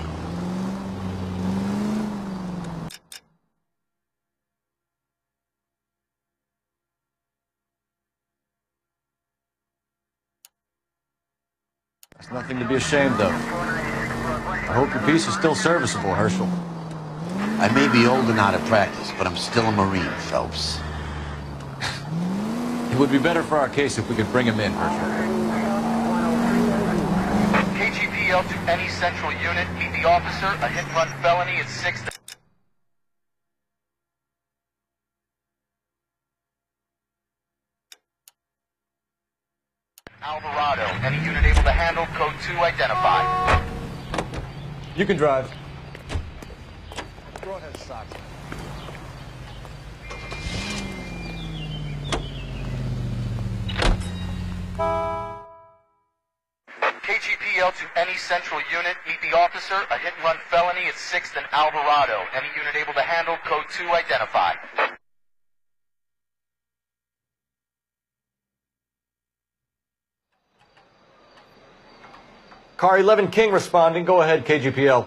S3: That's nothing to be ashamed of. I hope your piece is still serviceable, Herschel.
S4: I may be old and out of practice, but I'm still a Marine, Phelps.
S3: It would be better for our case if we could bring him in, Herschel.
S6: KGPL to any central unit. Meet the officer. A hit-and-run felony is 6th. Alvarado. Any unit able to handle code 2 identified.
S3: You can drive. Go ahead, Sox.
S6: KGPL to any central unit. Meet the officer. A hit-and-run felony is 6th and Alvarado. Any unit able to handle code 2 identified.
S14: Car 11 King responding. Go ahead, KGPL.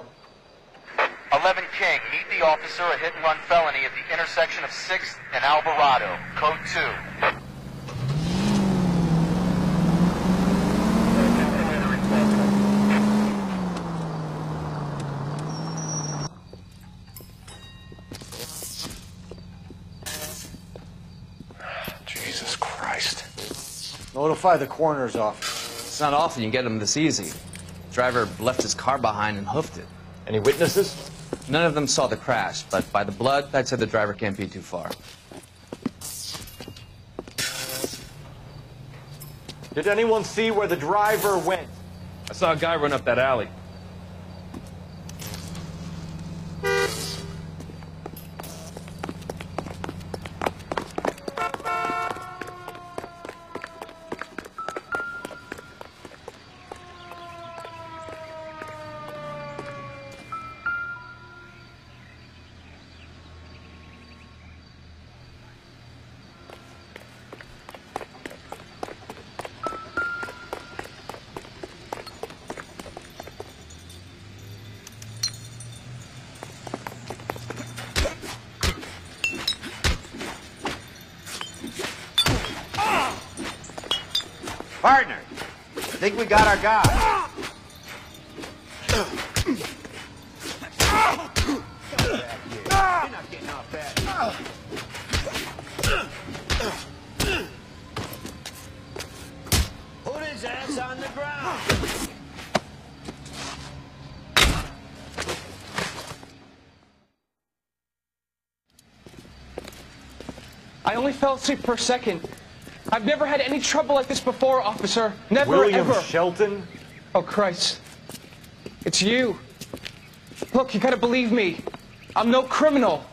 S6: 11 King, meet the officer, a hit-and-run felony at the intersection of 6th and Alvarado. Code 2.
S15: Jesus Christ.
S9: Notify the coroner's office.
S23: It's not often you get them this easy. Driver left his car behind and hoofed it.
S14: Any witnesses?
S23: None of them saw the crash, but by the blood, I'd say the driver can't be too far.
S14: Did anyone see where the driver went?
S17: I saw a guy run up that alley.
S4: Partner, I think we got our guy.
S2: You're not getting off that.
S4: Put his ass on the ground.
S7: I only fell asleep for a second. I've never had any trouble like this before, officer. Never,
S14: William
S7: ever.
S14: Shelton?
S7: Oh, Christ. It's you. Look, you gotta believe me. I'm no criminal.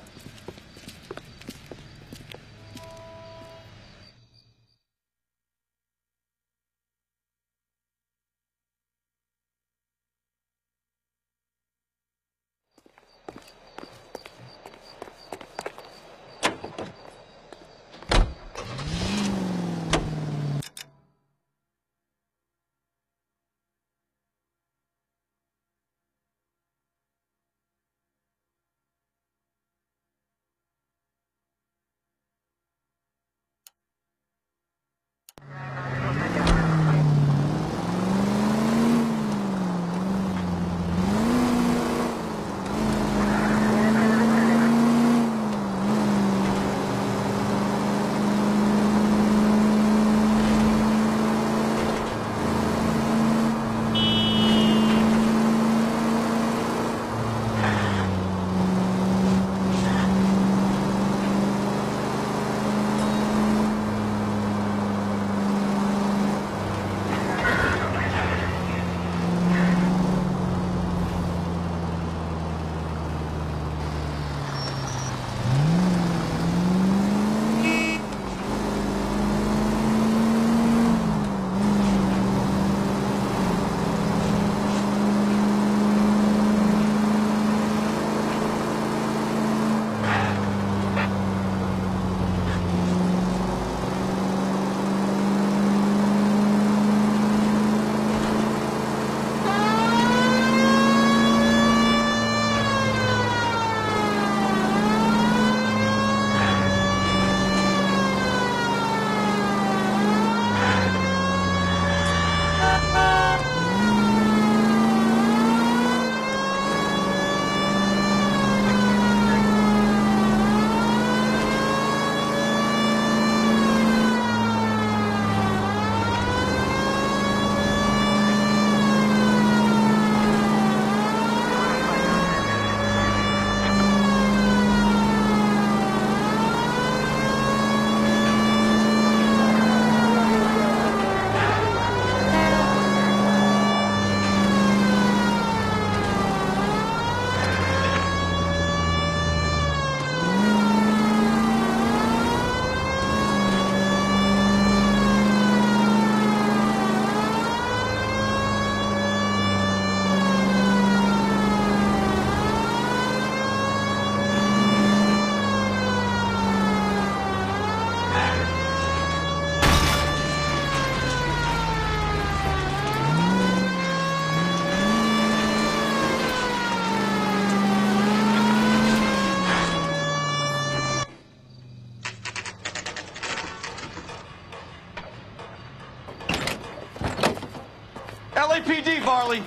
S3: LAPD, Varley!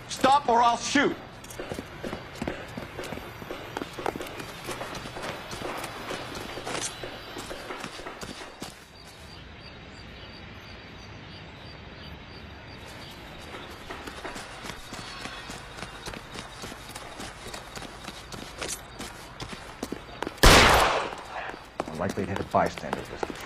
S3: Stop or I'll shoot.
S14: Likely to hit a bystander distance.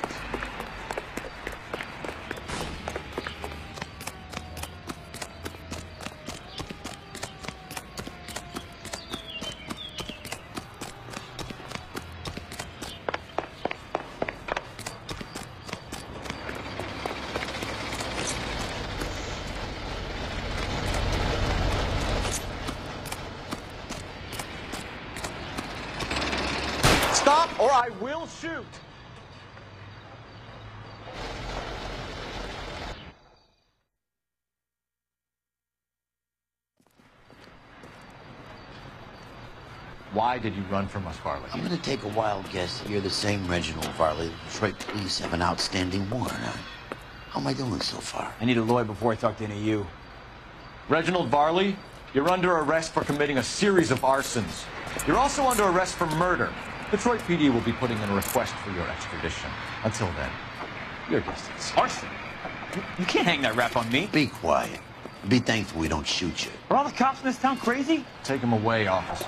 S14: Stop or I will shoot! Why did you run from us, Varley?
S4: I'm gonna take a wild guess that you're the same Reginald Varley the Detroit police have an outstanding warrant on. How am I doing so far?
S12: I need a lawyer before I talk to any of you.
S3: Reginald Varley, you're under arrest for committing a series of arsons. You're also under arrest for murder. Detroit PD will be putting in a request for your extradition. Until then, your distance.
S12: Arson? You can't hang that rap on me.
S4: Be quiet. Be thankful we don't shoot you.
S12: Are all the cops in this town crazy?
S3: Take him away, officer.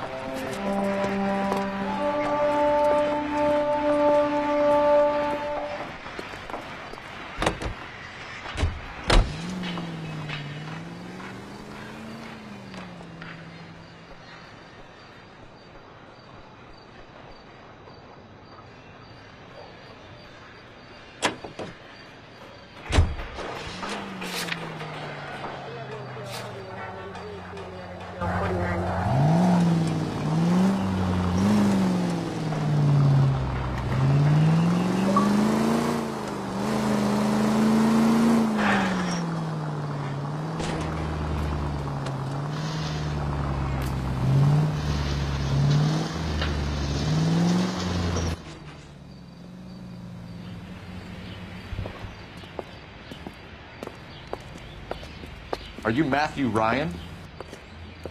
S3: Are you Matthew Ryan?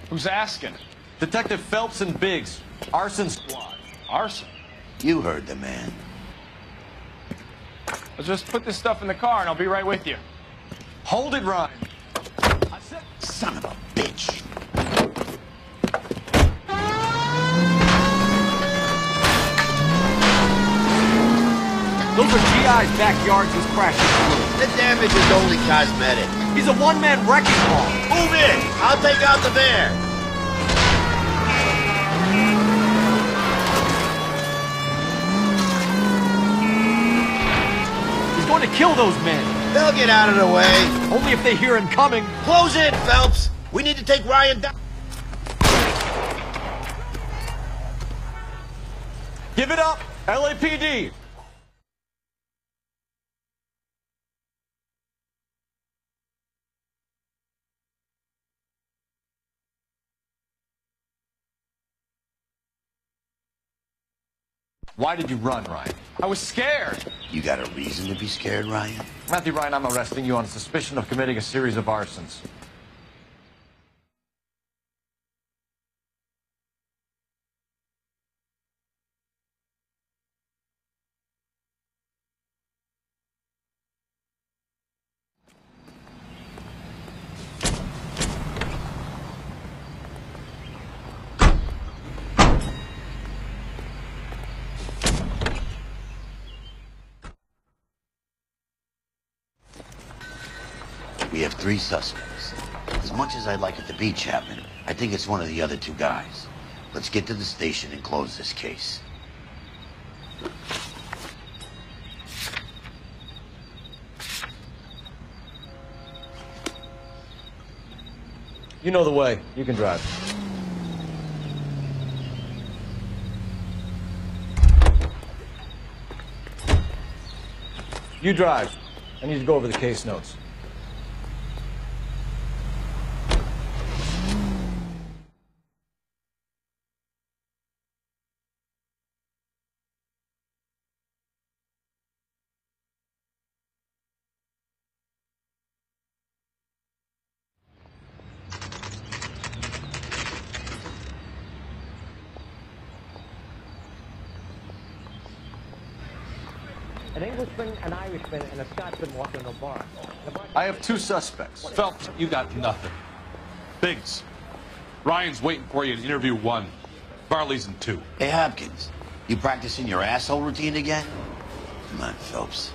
S7: Who's asking?
S3: Detective Phelps and Biggs, arson squad.
S7: Arson?
S4: You heard the man.
S7: I'll just put this stuff in the car and I'll be right with you.
S3: Hold it, Ryan.
S4: Son of a bitch.
S12: Those are GI's backyards he's crashing through.
S4: The damage is only cosmetic.
S12: He's a one-man wrecking ball.
S4: Move in. I'll take out the van.
S12: He's going to kill those men.
S4: They'll get out of the way.
S12: Only if they hear him coming.
S4: Close in, Phelps. We need to take Ryan down.
S3: Give it up, LAPD. Why did you run, Ryan?
S7: I was scared.
S4: You got a reason to be scared, Ryan?
S3: Matthew Ryan, I'm arresting you on suspicion of committing a series of arsons.
S4: We have 3 suspects. As much as I'd like it to be Chapman, I think it's one of the other 2 guys. Let's get to the station and close this case.
S3: You know the way. You can drive. You drive. I need to go over the case notes.
S2: An Englishman, an Irishman, and a Scotsman walk into a bar.
S3: I have 2 suspects.
S20: Phelps, you got nothing. Biggs, Ryan's waiting for you in interview 1. Varley's in 2.
S4: Hey, Hopkins, you practicing your asshole routine again? Come on, Phelps.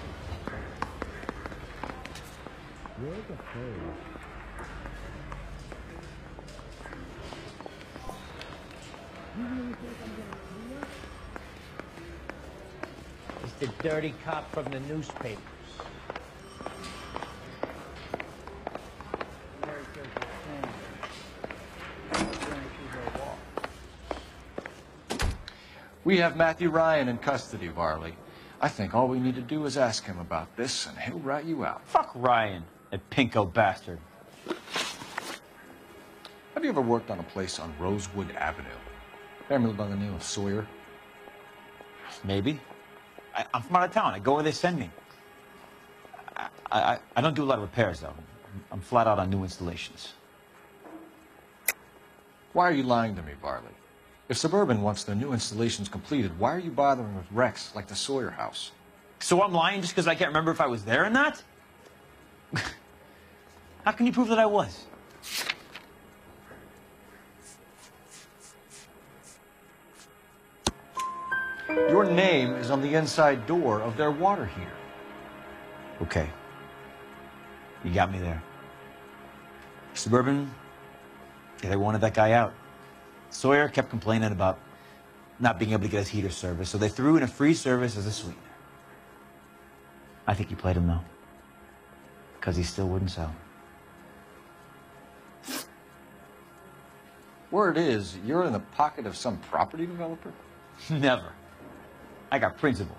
S2: It's the dirty cop from the newspapers.
S3: We have Matthew Ryan in custody, Varley. I think all we need to do is ask him about this, and he'll rat you out.
S12: Fuck Ryan, that pinko bastard.
S3: Have you ever worked on a place on Rosewood Avenue? Family by the name of Sawyer?
S12: Maybe. I'm from out of town. I go where they send me.
S13: I don't do a lot of repairs, though. I'm flat out on new installations.
S3: Why are you lying to me, Barley? If Suburban wants their new installations completed, why are you bothering with wrecks like the Sawyer house?
S13: So I'm lying just because I can't remember if I was there or not? How can you prove that I was?
S3: Your name is on the inside door of their water heater.
S13: Okay. You got me there. Suburban, yeah, they wanted that guy out. Sawyer kept complaining about not being able to get his heater service, so they threw in a free service as a sweetener. I think he played him, though, because he still wouldn't sell.
S3: Word is, you're in the pocket of some property developer?
S13: Never. I got principles.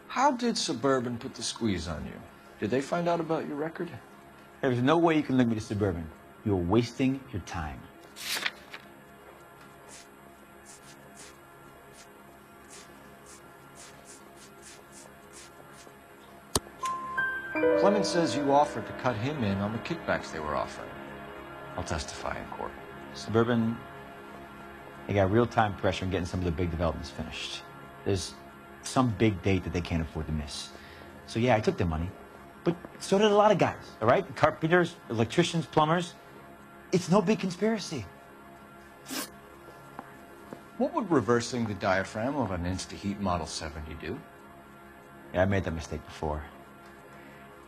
S3: How did Suburban put the squeeze on you? Did they find out about your record?
S13: There's no way you can link me to Suburban. You're wasting your time.
S3: Clemens says you offered to cut him in on the kickbacks they were offering. I'll testify in court.
S13: Suburban, they got real-time pressure on getting some of the big developments finished. There's some big date that they can't afford to miss. So yeah, I took their money. But so did a lot of guys, all right? Carpenters, electricians, plumbers. It's no big conspiracy.
S3: What would reversing the diaphragm of an Insta-Heat Model 70 do?
S13: Yeah, I made that mistake before.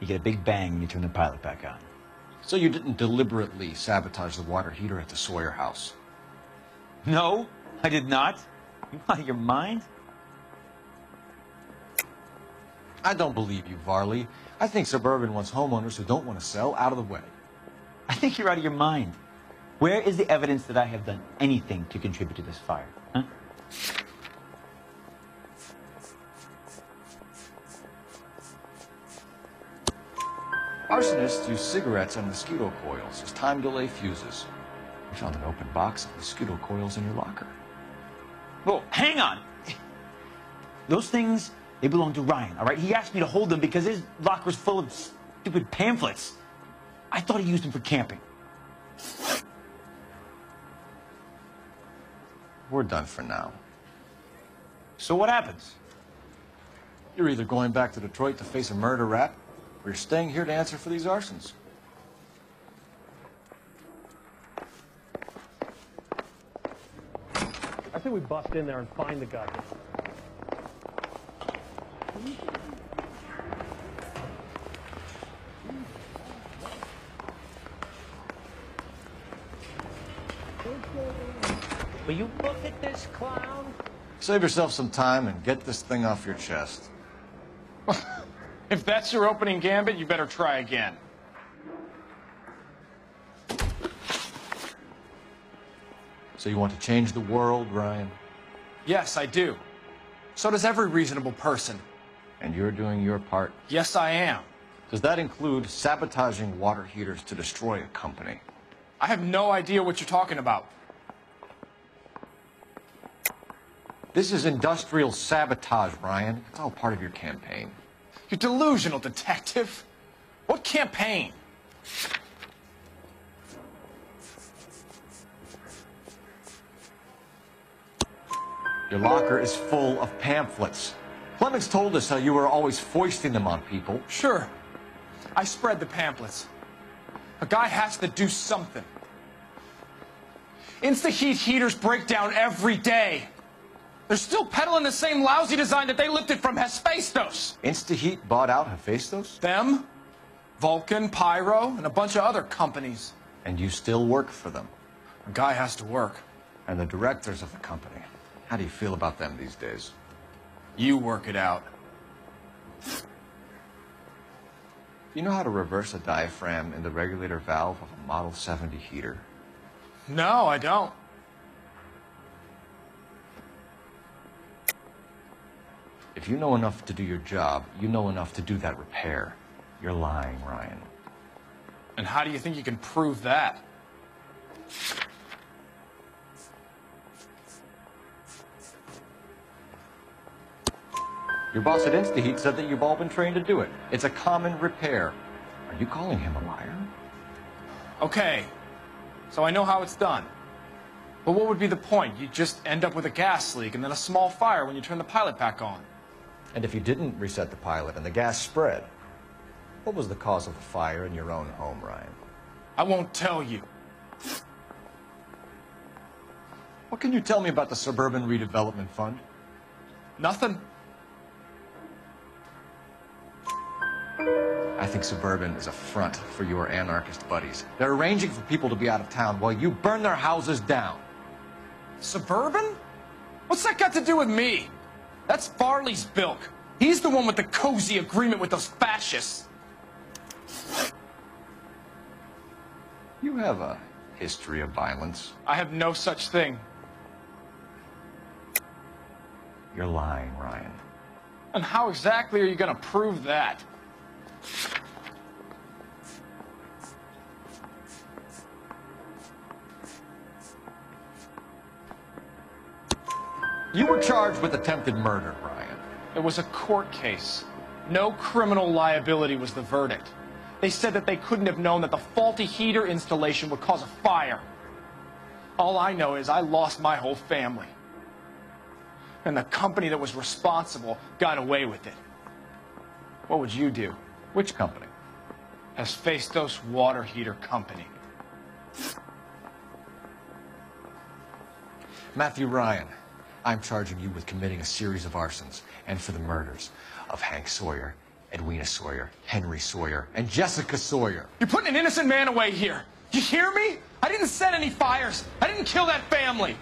S13: You get a big bang when you turn the pilot back on.
S3: So you didn't deliberately sabotage the water heater at the Sawyer house?
S13: No, I did not. You out of your mind?
S3: I don't believe you, Varley. I think Suburban wants homeowners who don't want to sell out of the way.
S13: I think you're out of your mind. Where is the evidence that I have done anything to contribute to this fire? Huh?
S3: Arsonists use cigarettes and mosquito coils as time delay fuses. We found an open box of mosquito coils in your locker.
S13: Whoa, hang on! Those things, they belong to Ryan, all right? He asked me to hold them because his locker's full of stupid pamphlets. I thought he used them for camping.
S3: We're done for now.
S13: So what happens?
S3: You're either going back to Detroit to face a murder rap, or you're staying here to answer for these arsons.
S16: I think we bust in there and find the guy.
S2: Will you look at this clown?
S3: Save yourself some time and get this thing off your chest.
S7: If that's your opening gambit, you better try again.
S3: So you want to change the world, Ryan?
S7: Yes, I do. So does every reasonable person.
S3: And you're doing your part?
S7: Yes, I am.
S3: Does that include sabotaging water heaters to destroy a company?
S7: I have no idea what you're talking about.
S3: This is industrial sabotage, Ryan. It's all part of your campaign.
S7: You delusional detective. What campaign?
S3: Your locker is full of pamphlets. Clemens told us how you were always foisting them on people.
S7: Sure. I spread the pamphlets. A guy has to do something. Insta-Heat heaters break down every day. They're still peddling the same lousy design that they lifted from Hephaestus.
S3: Insta-Heat bought out Hephaestus?
S7: Them, Vulcan, Pyro, and a bunch of other companies.
S3: And you still work for them?
S7: A guy has to work.
S3: And the directors of the company. How do you feel about them these days?
S7: You work it out.
S3: You know how to reverse a diaphragm in the regulator valve of a Model 70 heater?
S7: No, I don't.
S3: If you know enough to do your job, you know enough to do that repair. You're lying, Ryan.
S7: And how do you think you can prove that?
S3: Your boss at InstaHeat said that you've all been trained to do it. It's a common repair. Are you calling him a liar?
S7: Okay, so I know how it's done. But what would be the point? You just end up with a gas leak and then a small fire when you turn the pilot back on.
S3: And if you didn't reset the pilot and the gas spread, what was the cause of the fire in your own home, Ryan?
S7: I won't tell you.
S3: What can you tell me about the Suburban Redevelopment Fund?
S7: Nothing.
S3: I think Suburban is a front for your anarchist buddies. They're arranging for people to be out of town while you burn their houses down.
S7: Suburban? What's that got to do with me? That's Farley's bilk. He's the one with the cozy agreement with those fascists.
S3: You have a history of violence.
S7: I have no such thing.
S3: You're lying, Ryan.
S7: And how exactly are you going to prove that?
S3: You were charged with attempted murder, Ryan.
S7: It was a court case. No criminal liability was the verdict. They said that they couldn't have known that the faulty heater installation would cause a fire. All I know is I lost my whole family. And the company that was responsible got away with it. What would you do?
S3: Which company?
S7: Hephaestus Water Heater Company.
S3: Matthew Ryan, I'm charging you with committing a series of arsons and for the murders of Hank Sawyer, Edwina Sawyer, Henry Sawyer, and Jessica Sawyer.
S7: You're putting an innocent man away here. You hear me? I didn't set any fires. I didn't kill that family.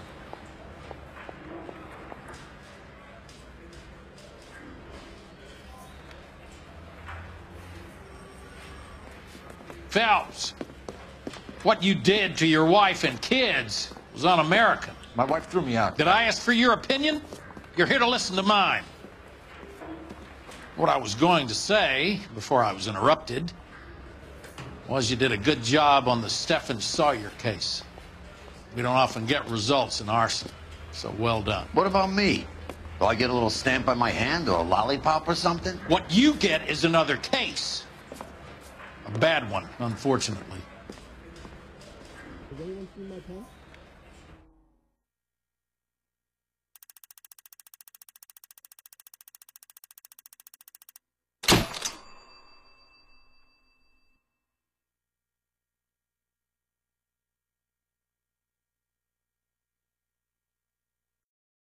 S1: Phelps, what you did to your wife and kids was un-American.
S3: My wife threw me out.
S1: Did I ask for your opinion? You're here to listen to mine. What I was going to say, before I was interrupted, was you did a good job on the Stephen Sawyer case. We don't often get results in arson, so well done.
S4: What about me? Do I get a little stamp by my hand or a lollipop or something?
S1: What you get is another case. A bad one, unfortunately.
S16: Has anyone seen my pen?